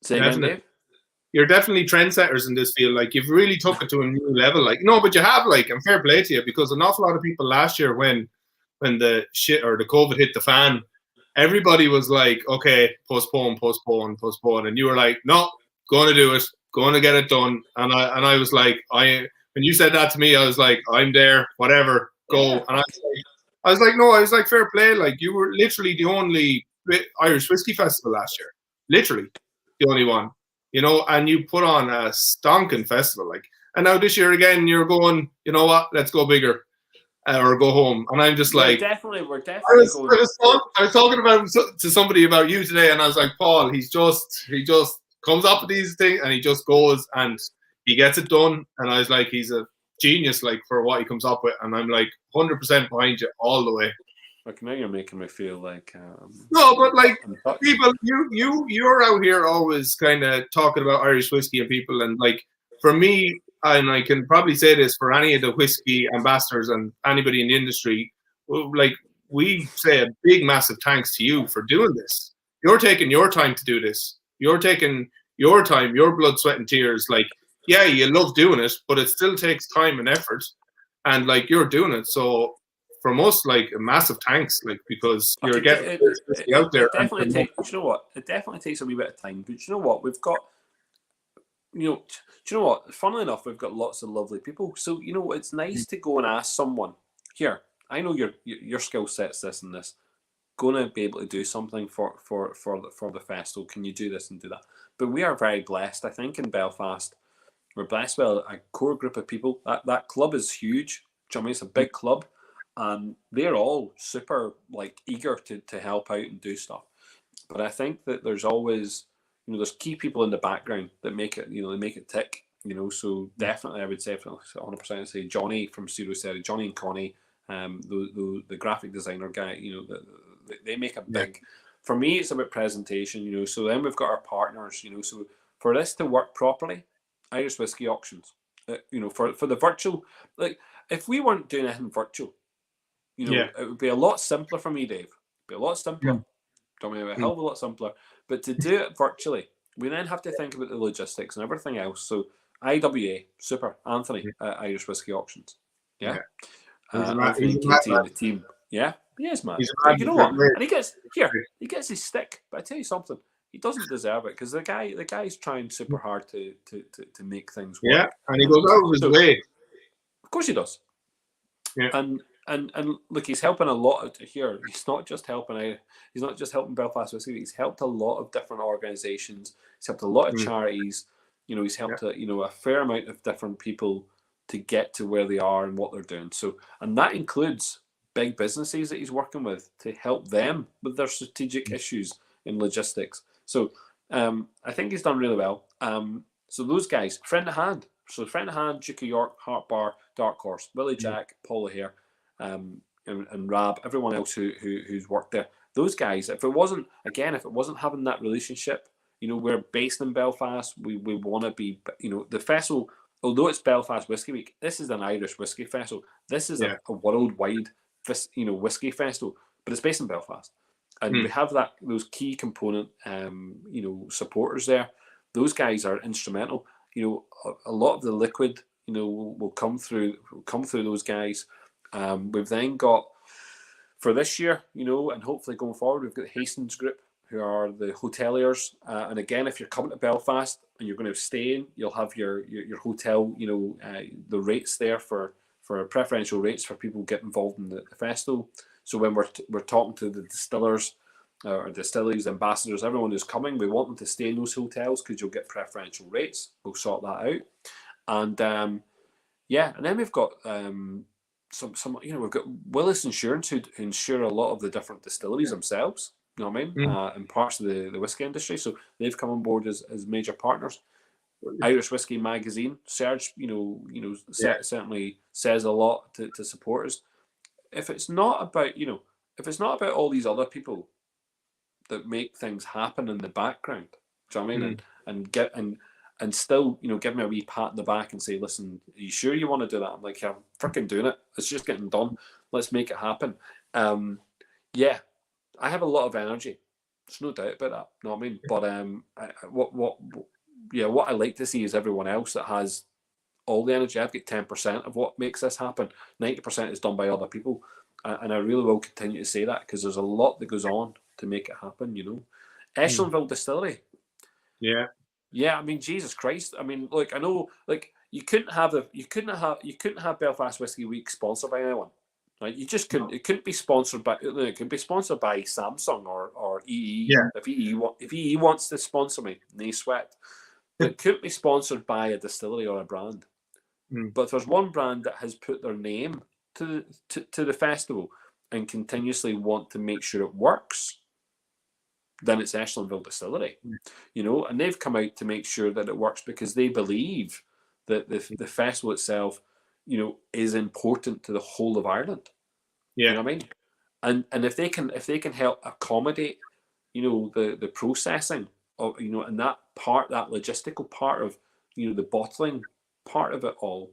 Say again, Dave? You're definitely trendsetters in this field. Like, you've really took it to a new level. Like, no, but you have, and fair play to you, because an awful lot of people last year when the shit or the COVID hit the fan, everybody was like, okay, postpone. And you were like, no, going to do it, going to get it done. And I was like, when you said that to me, I was like, I'm there, whatever, go. Yeah. And I was like, fair play. Like, you were literally the only Irish Whiskey Festival last year. Literally the only one, and you put on a stonking festival. And now this year again, you're going, you know what, let's go bigger. Or go home, and I'm just like, we're definitely going. I was talking to somebody about you today, and I was like, Paul, he just comes up with these things, and he just goes and he gets it done. And I was like, he's a genius, for what he comes up with, and I'm like 100% behind you all the way. Like now you're making me feel like No, but like I'm touched. people, you're out here always kind of talking about Irish whiskey and people, and like for me, and I can probably say this for any of the whiskey ambassadors and anybody in the industry, like we say a big, massive thanks to you for doing this. You're taking your time to do this. You're taking your time, your blood, sweat, and tears. Like, yeah, you love doing it, but it still takes time and effort, and like you're doing it. So from us, like a massive thanks, like because you're getting this whiskey out there. It definitely takes. You know what? It definitely takes a wee bit of time. But you know what? We've got. Do you know what? Funnily enough, we've got lots of lovely people. So you know, it's nice to go and ask someone. Here, I know your skill set's this and this. Going to be able to do something for the festival. Can you do this and do that? But we are very blessed. I think in Belfast, we're blessed with a core group of people. That club is huge. Do you know what I mean? It's a big club, and they're all super like eager to help out and do stuff. But I think that there's always, there's key people in the background that make it, they make it tick. So definitely, I would say, 100% say Johnny from Studio Series, Johnny and Connie, the graphic designer guy. They make a big. For me, it's about presentation. So then we've got our partners. So for this to work properly, Irish Whiskey Auctions. For the virtual, like if we weren't doing anything virtual, it would be a lot simpler for me, Dave. It'd be a lot simpler. Don't mean a hell of a lot simpler. But to do it virtually, we then have to think about the logistics and everything else. So IWA, super, Anthony at Irish Whiskey Auctions. Yeah. Anthony and Katie and the team. Yeah. He is, man. You know what? And he gets his stick. But I tell you something, he doesn't deserve it because the guy's trying super hard to make things work. Yeah, and he goes out of his way. Of course he does. Yeah. And look, he's helping a lot here. He's not just helping Belfast Whiskey. He's helped a lot of different organisations. He's helped a lot of charities. He's helped a fair amount of different people to get to where they are and what they're doing. So, and that includes big businesses that he's working with to help them with their strategic issues in logistics. So, I think he's done really well. So those guys, friend of hand. So friend of hand, Duke of York, Heart Bar, Dark Horse, Willie Jack, Paul O'Hare. And Rab, everyone else who's worked there, those guys, if it wasn't having that relationship, we're based in Belfast, we want to be, the festival, although it's Belfast Whiskey Week, this is an Irish Whiskey Festival. This is a worldwide, whiskey festival, but it's based in Belfast, and we have those key component, supporters there. Those guys are instrumental. A lot of the liquid, will come through those guys. We've then got, for this year, and hopefully going forward, we've got the Hastings Group, who are the hoteliers. And again, if you're coming to Belfast and you're going to stay in, you'll have your hotel, the rates there for preferential rates for people who get involved in the festival. So when we're talking to the distillers or distilleries, ambassadors, everyone who's coming, we want them to stay in those hotels because you'll get preferential rates. We'll sort that out. And and then we've got some we've got Willis Insurance who insure a lot of the different distilleries themselves. You know what I mean? And parts of the whiskey industry. So they've come on board as major partners. Irish Whiskey Magazine, Serge, certainly says a lot to supporters. If it's not about all these other people that make things happen in the background, do you know what I mean? And still, give me a wee pat in the back and say, listen, are you sure you want to do that? I'm like, yeah, I'm freaking doing it. It's just getting done. Let's make it happen. I have a lot of energy. There's no doubt about that. You know what I mean? But what I like to see is everyone else that has all the energy. I've got 10% of what makes this happen. 90% is done by other people. And I really will continue to say that because there's a lot that goes on to make it happen, Ashlandville Distillery. Yeah. Yeah, I mean, Jesus Christ. I mean, look, I know, like, you couldn't have Belfast Whiskey Week sponsored by anyone. Right? You just couldn't. It couldn't be sponsored by. It could be sponsored by Samsung or EE. Yeah. If EE wants to sponsor me, no sweat. But it couldn't be sponsored by a distillery or a brand. But if there's one brand that has put their name to the festival and continuously want to make sure it works, then it's Ashlandville Distillery. And they've come out to make sure that it works because they believe that the festival itself, is important to the whole of Ireland. Yeah. You know what I mean? and if they can help accommodate, the processing of, and that logistical part of, the bottling part of it all,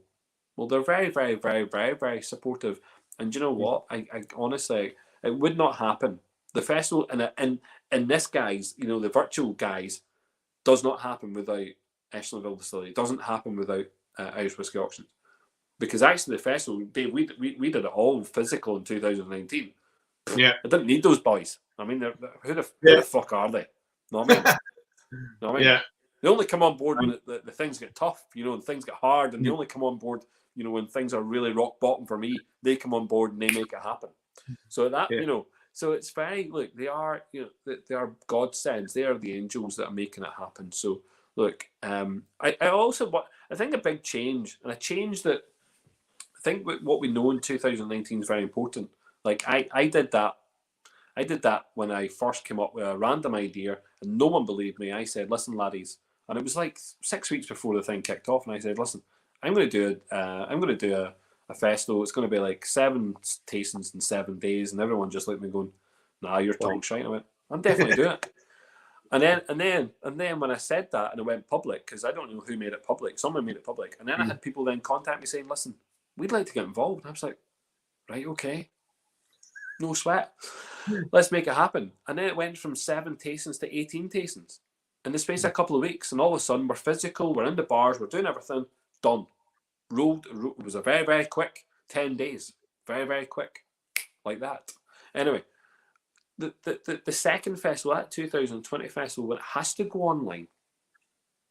well, they're very, very, very, very, very supportive. And you know what? I honestly, it would not happen. The festival and this guys, the virtual guys, does not happen without Ashlandville Distillery. It doesn't happen without Irish Whiskey Auctions. Because actually, the festival, Dave, we did it all physical in 2019. Yeah. I didn't need those boys. I mean, who the fuck are they? Know what I mean? Know what I mean? Yeah. They only come on board when the things get tough, and things get hard, and they only come on board, when things are really rock bottom for me. They come on board and they make it happen. So that, so it's very, look, they are, they are godsends. They are the angels that are making it happen. So look, I think a big change, and a change that I think what we know in 2019 is very important. Like I did that. I did that when I first came up with a random idea, and no one believed me. I said, "Listen, laddies," and it was like 6 weeks before the thing kicked off, and I said, "Listen, I'm going to do a festival. It's going to be like 7 tastings in 7 days," and everyone just looked at me going, "Nah, you're talking shite." I went, "I'm definitely doing it." And then when I said that and it went public, because I don't know who made it public, someone made it public, and then I had people then contact me saying, "Listen, we'd like to get involved." And I was like, "Right, okay, no sweat. Let's make it happen." And then it went from 7 tastings to 18 tastings in the space of a couple of weeks. And all of a sudden, we're physical, we're in the bars, we're doing everything, done. It was a very, very quick 10 days. Very, very quick, like that. Anyway, the second festival, that 2020 festival, when it has to go online,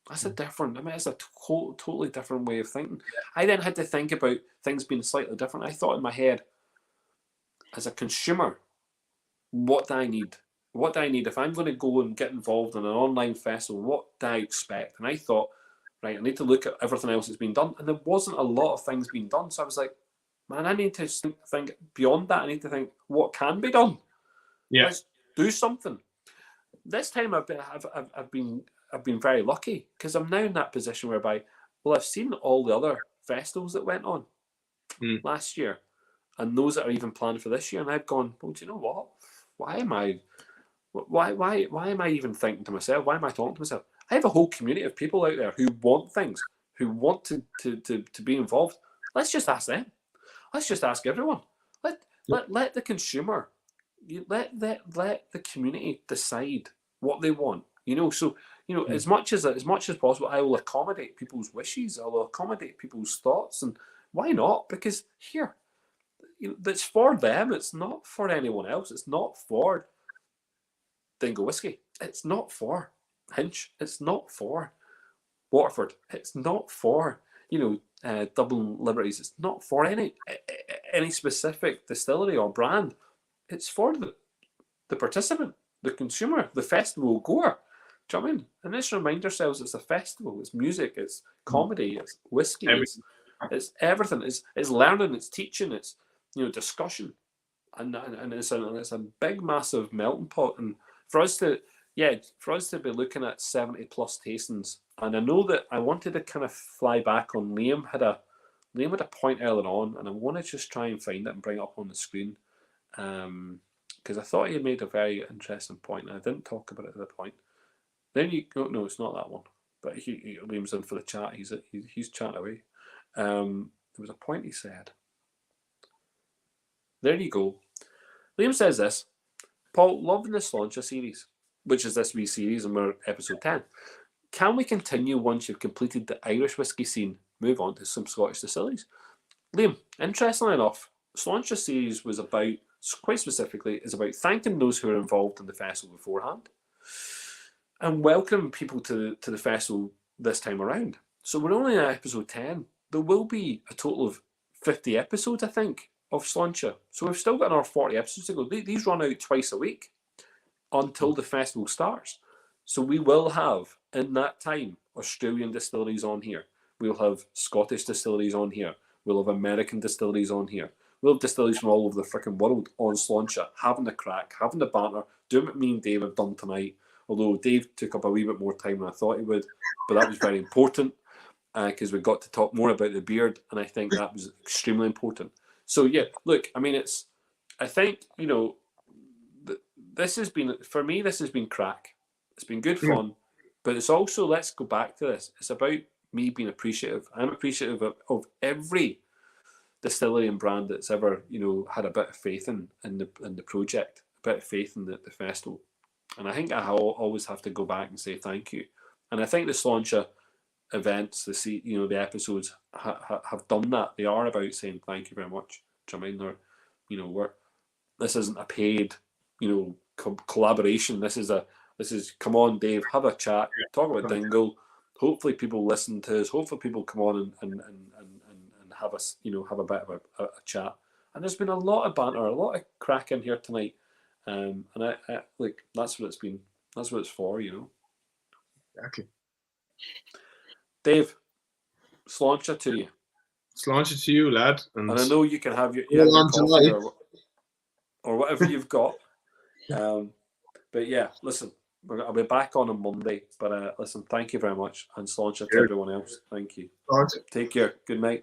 that's it's a totally different way of thinking. I then had to think about things being slightly different. I thought in my head, as a consumer, what do I need? What do I need if I'm going to go and get involved in an online festival? What do I expect? And I thought, right, I need to look at everything else that's been done. And there wasn't a lot of things being done. So I was like, man, I need to think beyond that. I need to think what can be done. Yeah. Let's do something. This time I've been very lucky, because I'm now in that position whereby, well, I've seen all the other festivals that went on last year, and those that are even planned for this year, and I've gone, well, do you know what? Why am I even thinking to myself? Why am I talking to myself? I have a whole community of people out there who want things, who want to be involved. Let's just ask them. Let's just ask everyone. Let the consumer, let the community decide what they want. So as much as possible, I will accommodate people's wishes. I will accommodate people's thoughts, and why not? Because here, it's for them. It's not for anyone else. It's not for Dingle Whiskey. It's not for Hinch. It's not for Waterford. It's not for Dublin Liberties. It's not for any specific distillery or brand. It's for the participant, the consumer, the festival goer. Do you know what I mean? And let's remind ourselves, it's a festival. It's music. It's comedy. It's whiskey. It's everything. It's learning. It's teaching. It's discussion, and it's a big, massive melting pot. And for us to be looking at 70 plus tastings, and I know that I wanted to kind of fly back on Liam had a point earlier on, and I want to just try and find it and bring it up on the screen, because I thought he had made a very interesting point, and I didn't talk about it at the point. Then no, it's not that one, but Liam's in for the chat. He's chatting away. There was a point he said. There you go. Liam says this: Paul, loving the Sláinte series, which is this wee series, and we're episode 10. Can we continue once you've completed the Irish whiskey scene? Move on to some Scottish distilleries. Liam, interestingly enough, Sláinte series was about, quite specifically, is about thanking those who are involved in the festival beforehand and welcoming people to the festival this time around. So we're only in episode 10. There will be a total of 50 episodes, I think, of Sláinte. So we've still got another 40 episodes to go. These run out twice a week until the festival starts. So we will have, in that time, Australian distilleries on here. We'll have Scottish distilleries on here. We'll have American distilleries on here. We'll have distilleries from all over the freaking world on Sláinte, having the crack, having the banter, doing what me and Dave have done tonight. Although Dave took up a wee bit more time than I thought he would, but that was very important because we got to talk more about the beard, and I think that was extremely important. So yeah, look, I mean, it's I think, you know, this has been, for me, this has been crack. It's been good fun, but it's also, let's go back to this. It's about me being appreciative. I'm appreciative of every distillery and brand that's ever, you know, had a bit of faith in the project, a bit of faith in the festival. And I think I always have to go back and say thank you. And I think the Sláinte events, the episodes have done that. They are about saying thank you very much. Do you know what I mean? Or, you know, this isn't a paid, you know, collaboration. This is come on, Dave, have a chat, talk about Dingle. Hopefully people listen to us. Hopefully people come on and have us, you know, have a bit of a chat. And there's been a lot of banter, a lot of crack in here tonight. And I like, that's what it's been. That's what it's for, you know. Exactly. Dave, Sláinte to you. Sláinte to you, lad. And I know you can have your coffee or whatever you've got. But yeah, listen, I'll be back on Monday. But listen, thank you very much. And Sláinte to everyone else. Thank you. Sláinte. Take care. Good night.